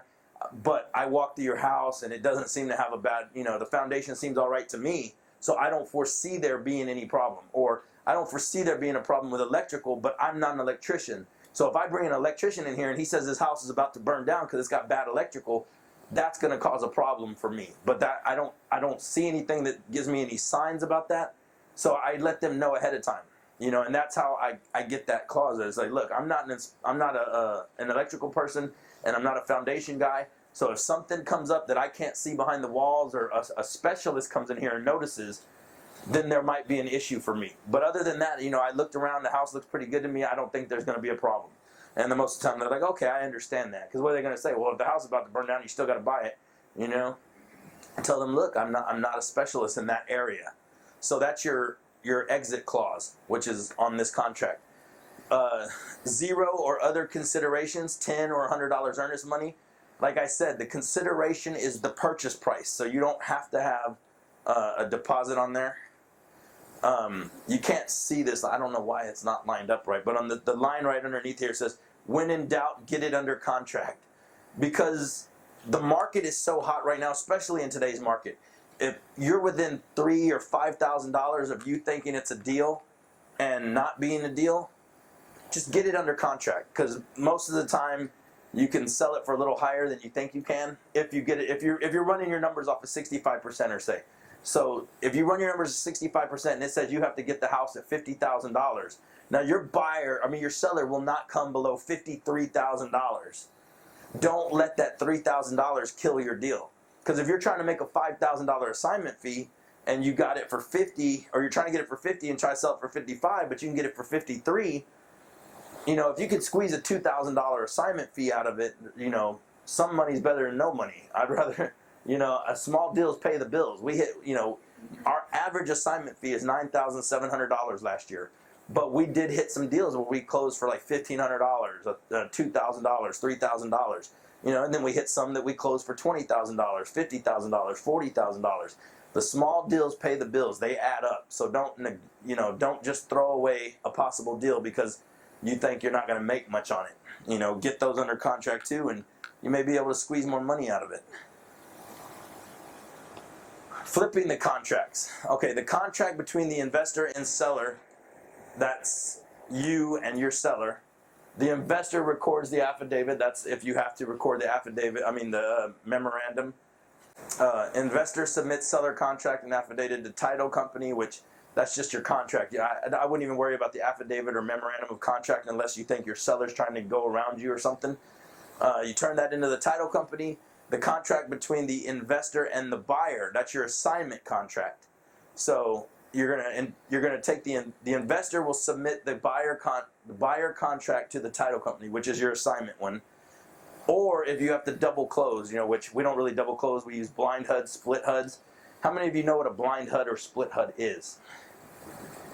but I walked through your house and it doesn't seem to have a bad, the foundation seems all right to me. So I don't foresee there being any problem. Or I don't foresee there being a problem with electrical, but I'm not an electrician. So if I bring an electrician in here and he says this house is about to burn down because it's got bad electrical, that's going to cause a problem for me. But that I don't see anything that gives me any signs about that. So I let them know ahead of time. And that's how I get that clause. It's like, look, I'm not an electrical person, and I'm not a foundation guy. So if something comes up that I can't see behind the walls, or a specialist comes in here and notices, then there might be an issue for me. But other than that, I looked around, the house looks pretty good to me. I don't think there's going to be a problem. And the most of the time they're like, okay, I understand that. Because what are they going to say? Well, if the house is about to burn down, you still got to buy it. I tell them, look, I'm not a specialist in that area. So that's your exit clause, which is on this contract. 0 or other considerations, $10 or $100 earnest money. Like I said, the consideration is the purchase price, so you don't have to have a deposit on there. You can't see this. I don't know why it's not lined up right, but on the line right underneath here it says, when in doubt, get it under contract. Because the market is so hot right now, especially in today's market. If you're within $3,000 or $5,000 of you thinking it's a deal and not being a deal, just get it under contract. Because most of the time you can sell it for a little higher than you think you can. If you get it, if you're running your numbers off of 65% or say. So if you run your numbers at 65% and it says you have to get the house at $50,000, now your seller will not come below $53,000. Don't let that $3,000 kill your deal. Because if you're trying to make a $5,000 assignment fee and you got it for 50, or you're trying to get it for 50 and try to sell it for 55, but you can get it for 53, if you could squeeze a $2,000 assignment fee out of it, some money's better than no money. I'd rather, a small deals pay the bills. We hit, our average assignment fee is $9,700 last year. But we did hit some deals where we closed for like $1,500, $2,000, $3,000. And then we hit some that we closed for $20,000, $50,000, $40,000. The small deals pay the bills; they add up. So don't just throw away a possible deal because you think you're not going to make much on it. Get those under contract too, and you may be able to squeeze more money out of it. Flipping the contracts. Okay, the contract between the investor and seller. That's you and your seller. The investor records the affidavit. That's if you have to record the affidavit. The memorandum. Investor submits seller contract and affidavit to title company, which that's just your contract. I wouldn't even worry about the affidavit or memorandum of contract unless you think your seller's trying to go around you or something. You turn that into the title company. The contract between the investor and the buyer. That's your assignment contract. So you're gonna take the investor will submit the buyer contract to the title company, which is your assignment one. Or if you have to double close, which we don't really double close, we use blind HUD, split HUDs. How many of you know what a blind HUD or split HUD is?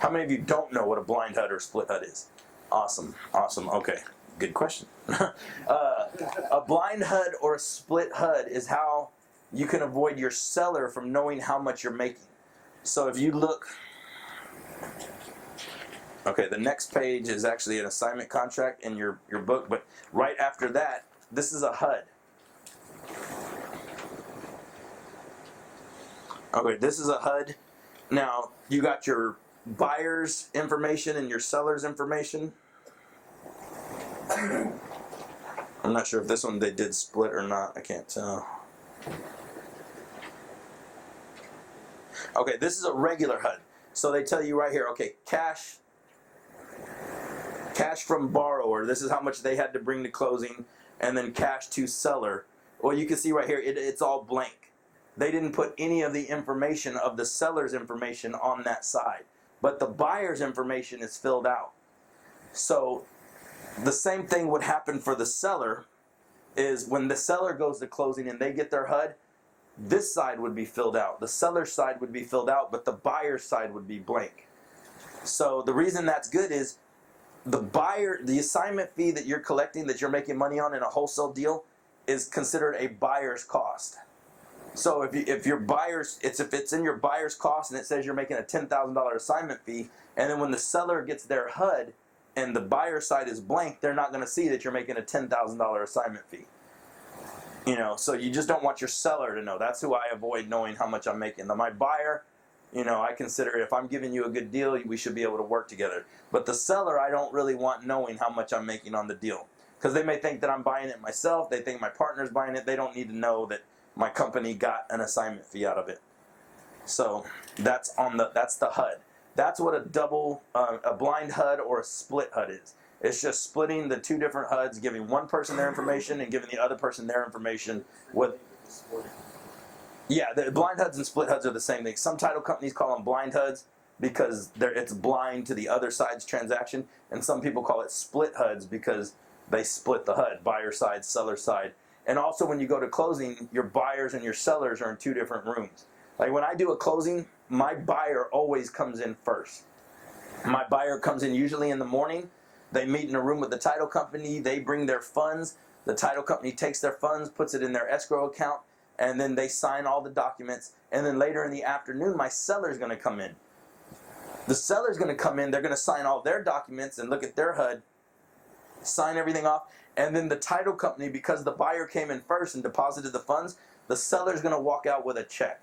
How many of you don't know what a blind HUD or split HUD is? Awesome. Okay, good question. A blind HUD or a split HUD is how you can avoid your seller from knowing how much you're making. So if you look, okay, the next page is actually an assignment contract in your book, but right after that, this is a HUD. Okay, this is a HUD. Now, you got your buyer's information and your seller's information. I'm not sure if this one they did split or not. I can't tell. Okay, this is a regular HUD. So they tell you right here, okay, cash from borrower. This is how much they had to bring to closing, and then cash to seller. Well, you can see right here, it's all blank. They didn't put any of the information of the seller's information on that side, but the buyer's information is filled out. So the same thing would happen for the seller. Is when the seller goes to closing and they get their HUD, this side would be filled out. The seller's side would be filled out, but the buyer's side would be blank. So the reason that's good is the assignment fee that you're collecting, that you're making money on in a wholesale deal, is considered a buyer's cost. So if your buyer's if it's in your buyer's cost and it says you're making a $10,000 assignment fee, and then when the seller gets their HUD and the buyer side is blank, they're not going to see that you're making a $10,000 assignment fee. You know, so you just don't want your seller to know. That's who I avoid knowing how much I'm making. My buyer, you know, I consider if I'm giving you a good deal, we should be able to work together. But the seller, I don't really want knowing how much I'm making on the deal, because they may think that I'm buying it myself. They think my partner's buying it. They don't need to know that my company got an assignment fee out of it. So that's the HUD. That's what a blind HUD or a split HUD is. It's just splitting the two different HUDs, giving one person their information and giving the other person their information with. Yeah, the blind HUDs and split HUDs are the same thing. Some title companies call them blind HUDs because it's blind to the other side's transaction, and some people call it split HUDs because they split the HUD, buyer side, seller side. And also when you go to closing, your buyers and your sellers are in two different rooms. Like when I do a closing, my buyer always comes in first. My buyer comes in usually in the morning. They meet in a room with the title company. They bring their funds. The title company takes their funds, puts it in their escrow account, and then they sign all the documents. And then later in the afternoon, my seller's going to come in. The seller's going to come in. They're going to sign all their documents and look at their HUD, sign everything off. And then the title company, because the buyer came in first and deposited the funds, the seller's going to walk out with a check.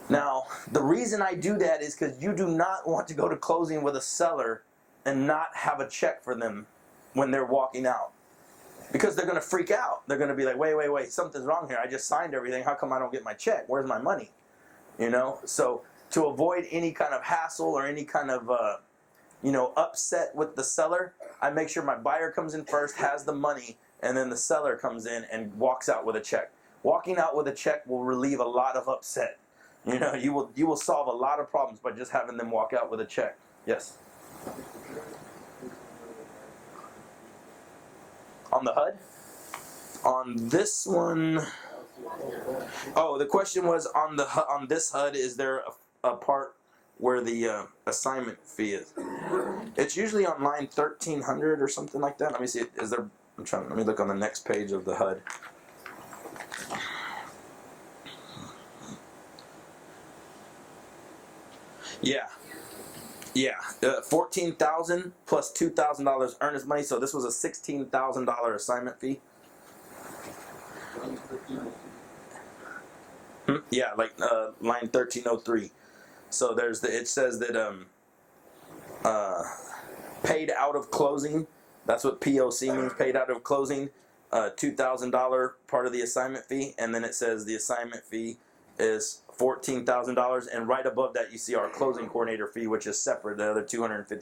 Now, the reason I do that is because you do not want to go to closing with a seller and not have a check for them when they're walking out. Because they're going to freak out. They're going to be like, wait, something's wrong here. I just signed everything. How come I don't get my check? Where's my money? You know? So to avoid any kind of hassle or any kind of upset with the seller, I make sure my buyer comes in first, has the money, and then the seller comes in and walks out with a check. Walking out with a check will relieve a lot of upset. You know, you will solve a lot of problems by just having them walk out with a check. Yes. On the HUD? On this one, oh, the question was on this HUD, is there a part where the assignment fee is? It's usually on line 1300 or something like that. Let me see. Let me look on the next page of the HUD. Yeah. 14,000 plus $2,000 earnest money. So this was a $16,000 assignment fee. Yeah, like line 1303. So it says that paid out of closing. That's what POC means, paid out of closing. $2,000 part of the assignment fee, and then it says the assignment fee is $14,000, and right above that you see our closing coordinator fee, which is separate, the other $250. The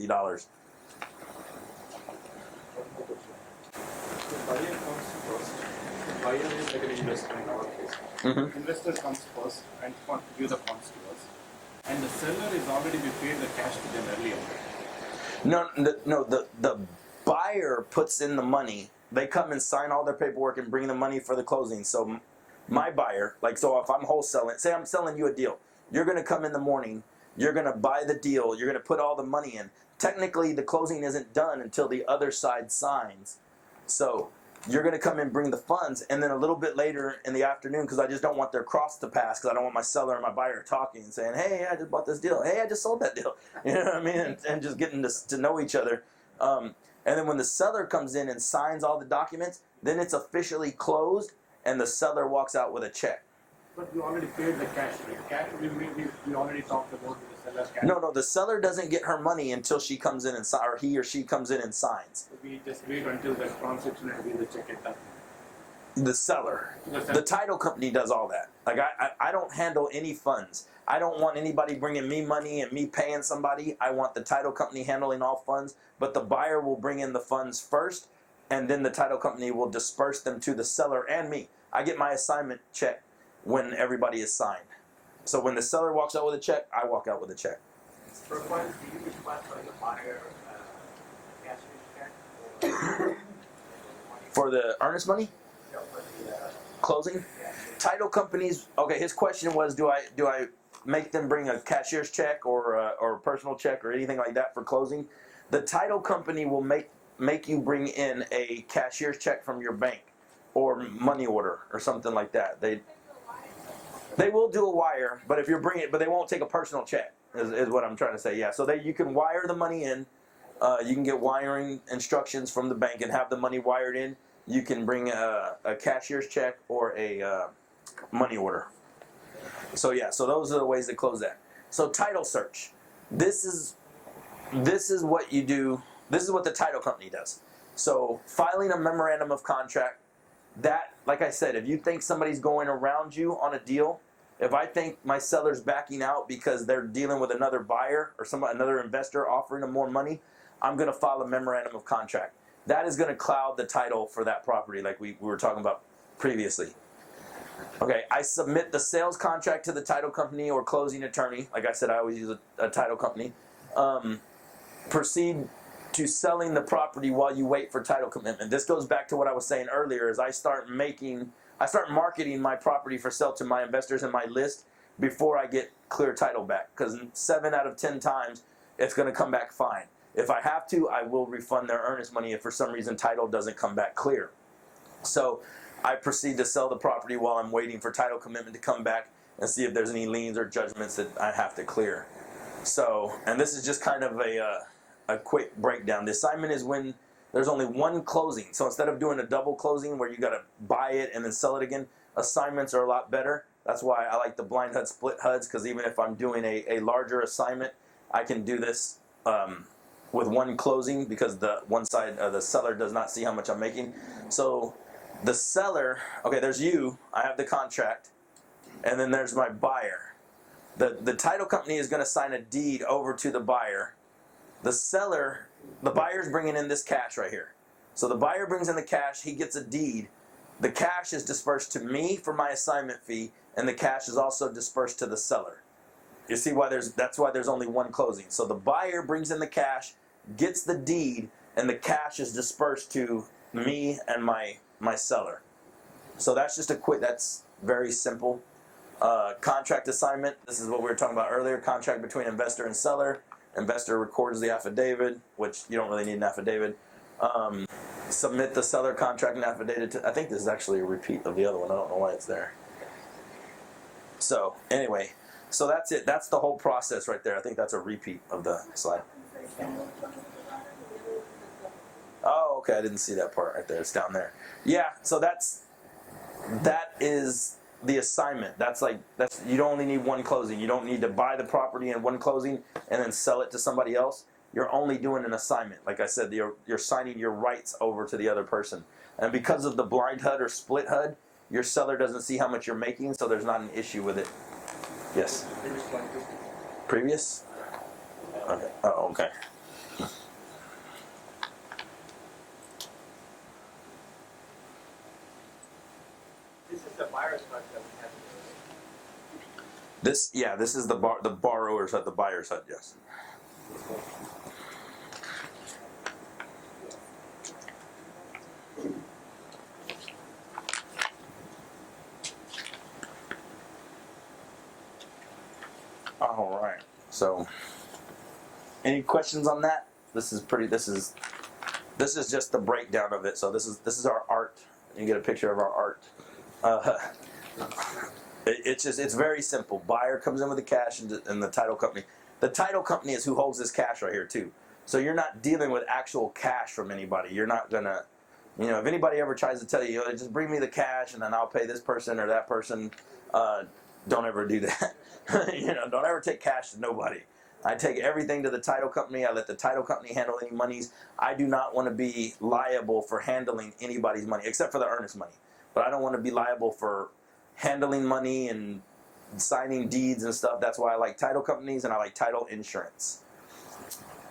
buyer comes first. The buyer is like an investor in our case. Mm-hmm. Investor comes first and give the funds to us, and the seller is already we paid the cash to them earlier. No. The buyer puts in the money. They come and sign all their paperwork and bring the money for the closing. So my buyer, so if I'm wholesaling, say I'm selling you a deal, you're going to come in the morning, you're going to buy the deal, you're going to put all the money in. Technically, the closing isn't done until the other side signs. So you're going to come and bring the funds, and then a little bit later in the afternoon, because I just don't want their cross to pass, because I don't want my seller and my buyer talking and saying, hey, I just bought this deal. Hey, I just sold that deal. You know what I mean? And just getting to know each other. And then when the seller comes in and signs all the documents, then it's officially closed, and the seller walks out with a check. But you already paid the cash, right? Cash, we already talked about the seller cash. No, the seller doesn't get her money until she comes in or he or she comes in and signs. So we just wait until the transaction and give the check at that. The seller. The title company does all that. Like I don't handle any funds. I don't want anybody bringing me money and me paying somebody. I want the title company handling all funds, but the buyer will bring in the funds first, and then the title company will disperse them to the seller and me. I get my assignment check when everybody is signed. So when the seller walks out with a check, I walk out with a check. For funds, do you request from the buyer cashier's check? For the earnest money? No, for the Closing? Title companies, okay, his question was, do I make them bring a cashier's check or a personal check or anything like that for closing? The title company will make you bring in a cashier's check from your bank or money order or something like that. They will do a wire, but if you're bringing it, but they won't take a personal check. Is what I'm trying to say. Yeah. So you can wire the money in. You can get wiring instructions from the bank and have the money wired in. You can bring a cashier's check or a money order. So yeah. So those are the ways to close that. So title search. This is what you do. This is what the title company does. So filing a memorandum of contract. That, like I said, if you think somebody's going around you on a deal, if I think my seller's backing out because they're dealing with another buyer or another investor offering them more money, I'm going to file a memorandum of contract. That is going to cloud the title for that property like we were talking about previously. Okay, I submit the sales contract to the title company or closing attorney. Like I said, I always use a title company. Proceed to selling the property while you wait for title commitment. This goes back to what I was saying earlier, is I start marketing my property for sale to my investors in my list before I get clear title back, because 7 out of 10 times it's going to come back fine. If I have to, I will refund their earnest money if for some reason title doesn't come back clear. So I proceed to sell the property while I'm waiting for title commitment to come back and see if there's any liens or judgments that I have to clear. So, and this is just kind of a quick breakdown. The assignment is when there's only one closing. So instead of doing a double closing where you got to buy it and then sell it again, assignments are a lot better. That's why I like the blind HUD split HUDs, because even if I'm doing a larger assignment, I can do this with one closing, because the one side, the seller does not see how much I'm making. So the seller, okay, there's you, I have the contract, and then there's my buyer. The title company is going to sign a deed over to the buyer. The buyer's bringing in this cash right here. So the buyer brings in the cash, he gets a deed. The cash is dispersed to me for my assignment fee, and the cash is also dispersed to the seller. You see why that's why there's only one closing. So the buyer brings in the cash, gets the deed, and the cash is dispersed to me and my seller. So that's just that's very simple. Contract assignment, this is what we were talking about earlier, contract between investor and seller. Investor records the affidavit, which you don't really need an affidavit. Submit the seller contract and affidavit I think this is actually a repeat of the other one. I don't know why it's there. So anyway, so that's it. That's the whole process right there. I think that's a repeat of the slide. Oh, okay. I didn't see that part right there. It's down there. Yeah. So that is the assignment. That's you only need one closing. You don't need to buy the property in one closing and then sell it to somebody else. You're only doing an assignment. Like I said, you're signing your rights over to the other person. And because of the blind HUD or split HUD, your seller doesn't see how much you're making, so there's not an issue with it. Yes? Previous? Okay. Oh, okay. This is the buyer's card that we have. This is the borrower's HUD, the buyer's HUD, yes. All right. So, any questions on that? This is just the breakdown of it. So this is our art. You get a picture of our art. It's very simple. Buyer comes in with the cash and the title company. The title company is who holds this cash right here too. So you're not dealing with actual cash from anybody. You're not gonna, if anybody ever tries to tell you, just bring me the cash and then I'll pay this person or that person, don't ever do that. Don't ever take cash to nobody. I take everything to the title company. I let the title company handle any monies. I do not want to be liable for handling anybody's money, except for the earnest money. But I don't want to be liable for handling money and signing deeds and stuff. That's why I like title companies and I like title insurance.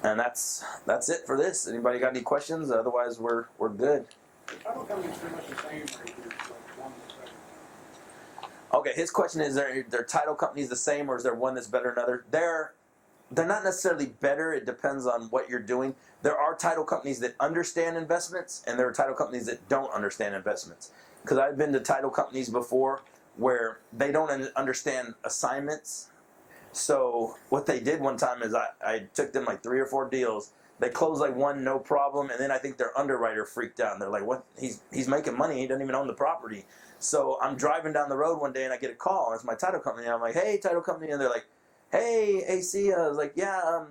And that's it for this. Anybody got any questions? Otherwise, we're good. The title company is pretty much the same, or is there like one that's better? Okay, his question is: their title companies the same, or is there one that's better than another? They're not necessarily better. It depends on what you're doing. There are title companies that understand investments, and there are title companies that don't understand investments. Because I've been to title companies before where they don't understand assignments. So what they did one time is I took them like 3 or 4 deals. They closed like one, no problem, and then I think their underwriter freaked out, and they're like, "What? He's making money. He doesn't even own the property." So I'm driving down the road one day, and I get a call. And it's my title company. And I'm like, "Hey, title company," and they're like, "Hey, AC." I was like, "Yeah,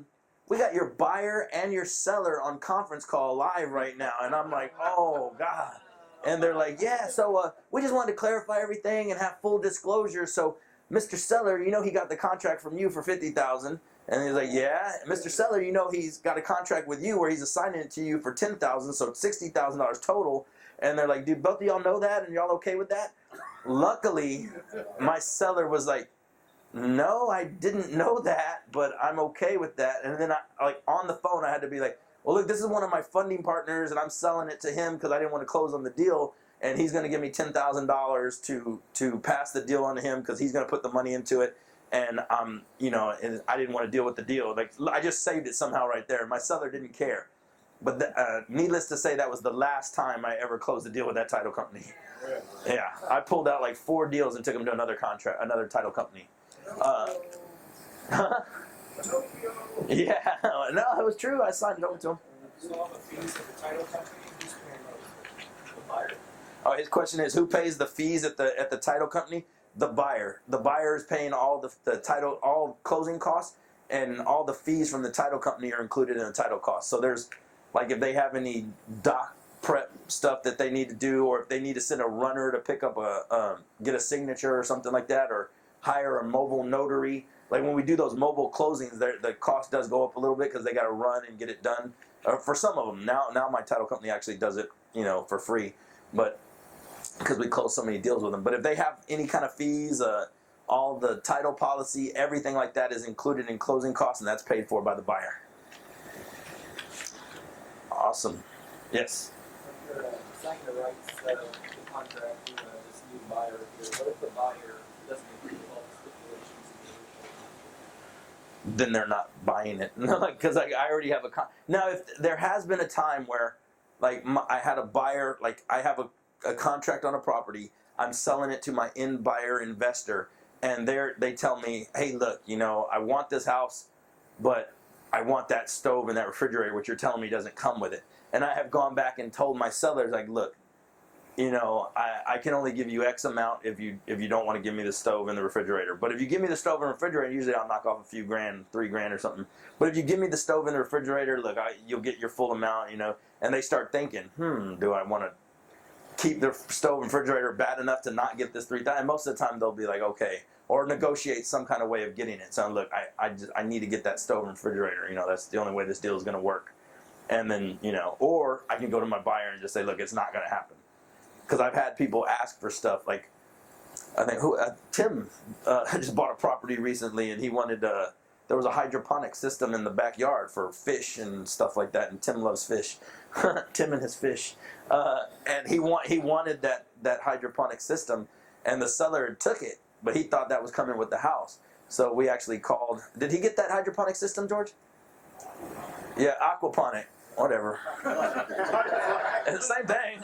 we got your buyer and your seller on conference call live right now," and I'm like, "Oh God." And they're like, "Yeah, so we just wanted to clarify everything and have full disclosure. So, Mr. Seller, you know he got the contract from you for $50,000." And he's like, "Yeah, Mr. Seller, you know he's got a contract with you where he's assigning it to you for $10,000, so it's $60,000 total." And they're like, "Do both of y'all know that? And y'all okay with that?" Luckily, my seller was like, "No, I didn't know that, but I'm okay with that." And then I, like on the phone, I had to be like, "Well, look, this is one of my funding partners, and I'm selling it to him because I didn't want to close on the deal, and he's going to give me $10,000 to pass the deal on to him because he's going to put the money into it." And and I didn't want to deal with the deal. Like I just saved it somehow right there. My seller didn't care, but needless to say, that was the last time I ever closed a deal with that title company. Yeah, I pulled out like 4 deals and took them to another title company. Yeah, no, it was true. I signed it over to him. So all the fees of the title company, who's paying those? The buyer. Oh, his question is, who pays the fees at the title company? The buyer. The buyer is paying all the title, all closing costs, and all the fees from the title company are included in the title cost. So there's, like, if they have any doc prep stuff that they need to do, or if they need to send a runner to pick up get a signature or something like that, or hire a mobile notary. Like when we do those mobile closings, the cost does go up a little bit because they got to run and get it done. For some of them, now my title company actually does it, for free, but because we close so many deals with them. But if they have any kind of fees, all the title policy, everything like that is included in closing costs, and that's paid for by the buyer. Awesome. Yes. After signing the rights the contract to this new buyer here, what if the buyer doesn't agree with all the stipulations in the original contract? Then they're not buying it because I already have now. If there has been a time where, like, I had a buyer, like I have a contract on a property, I'm selling it to my end buyer investor, and they tell me, "Hey, look, I want this house, but I want that stove and that refrigerator, which you're telling me doesn't come with it." And I have gone back and told my sellers, like, "Look, I can only give you X amount if you don't want to give me the stove and the refrigerator. But if you give me the stove and refrigerator, usually I'll knock off a few grand, $3,000 or something. But if you give me the stove and the refrigerator, look, you'll get your full amount, And they start thinking, do I want to keep the stove and refrigerator bad enough to not get this $3,000? And most of the time they'll be like, okay, or negotiate some kind of way of getting it. So look, I need to get that stove and refrigerator. That's the only way this deal is going to work. And then or I can go to my buyer and just say, look, it's not going to happen. Because I've had people ask for stuff like, I think Tim just bought a property recently, and he wanted there was a hydroponic system in the backyard for fish and stuff like that, and Tim loves fish. Tim and his fish, and he wanted that hydroponic system, and the seller took it, but he thought that was coming with the house. So we actually called. Did he get that hydroponic system, George? Yeah, aquaponic, whatever. It's the same thing.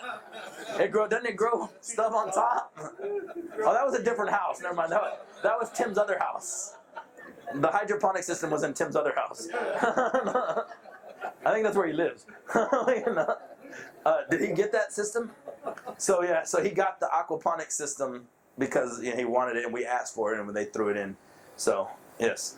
Doesn't it grow stuff on top? Oh, that was a different house. Never mind. That was Tim's other house. The hydroponic system was in Tim's other house. I think that's where he lives. Did he get that system? So he got the aquaponic system because he wanted it, and we asked for it, and they threw it in. So yes.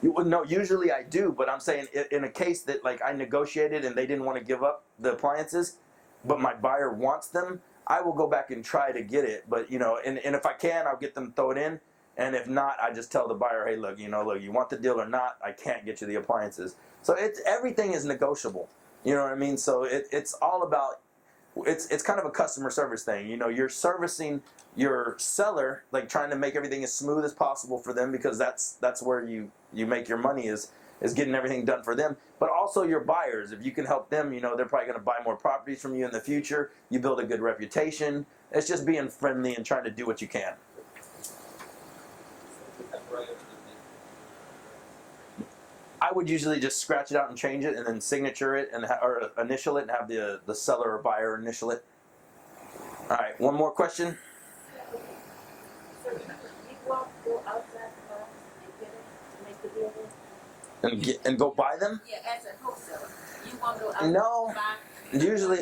No, usually I do, but I'm saying in a case that like I negotiated and they didn't want to give up the appliances, but my buyer wants them, I will go back and try to get it. But and if I can, I'll get them throw it in, and if not, I just tell the buyer, hey, look, you want the deal or not, I can't get you the appliances. So everything is negotiable. You know what I mean? So it's all about. It's kind of a customer service thing. You're servicing your seller, like trying to make everything as smooth as possible for them, because that's where you make your money is getting everything done for them. But also your buyers, if you can help them, they're probably going to buy more properties from you in the future. You build a good reputation. It's just being friendly and trying to do what you can. I would usually just scratch it out and change it, and then signature it or initial it, and have the seller or buyer initial it. All right, one more question. So you go outside the box and get it to make the deal with? and go buy them? Yeah, as a wholesaler, you want to go out No. and buy. Usually,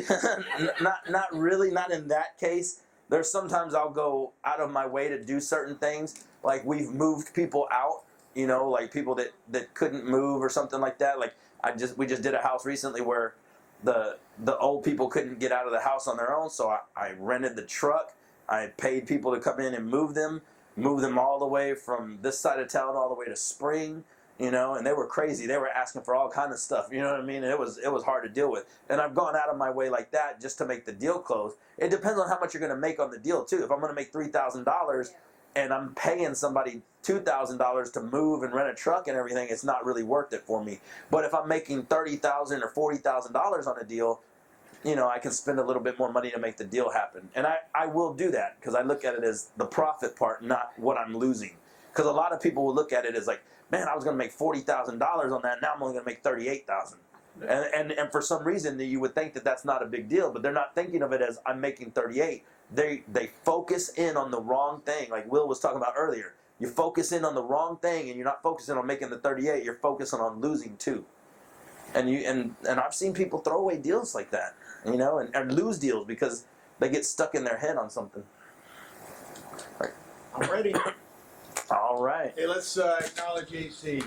not really, not in that case. There's sometimes I'll go out of my way to do certain things. Like we've moved people out, you know, like people that couldn't move or something like that. Like we just did a house recently where the old people couldn't get out of the house on their own, so I rented the truck. I paid people to come in and move them all the way from this side of town all the way to Spring. You know, and they were crazy. They were asking for all kind of stuff. You know what I mean? And it was hard to deal with. And I've gone out of my way like that just to make the deal close. It depends on how much you're going to make on the deal too. If I'm going to make $3,000 and I'm paying somebody $2,000 to move and rent a truck and everything, it's not really worth it for me. But if I'm making $30,000 or $40,000 on a deal, you know, I can spend a little bit more money to make the deal happen. And I will do that because I look at it as the profit part, not what I'm losing. Because a lot of people will look at it as like, man, I was going to make $40,000 on that. Now I'm only going to make $38,000. And for some reason you would think that that's not a big deal, but they're not thinking of it as I'm making 38. They focus in on the wrong thing, like Will was talking about earlier. You focus in on the wrong thing, and you're not focusing on making the 38. You're focusing on losing too. And I've seen people throw away deals like that, you know, and lose deals because they get stuck in their head on something. I'm ready. All right. Hey, let's acknowledge AC.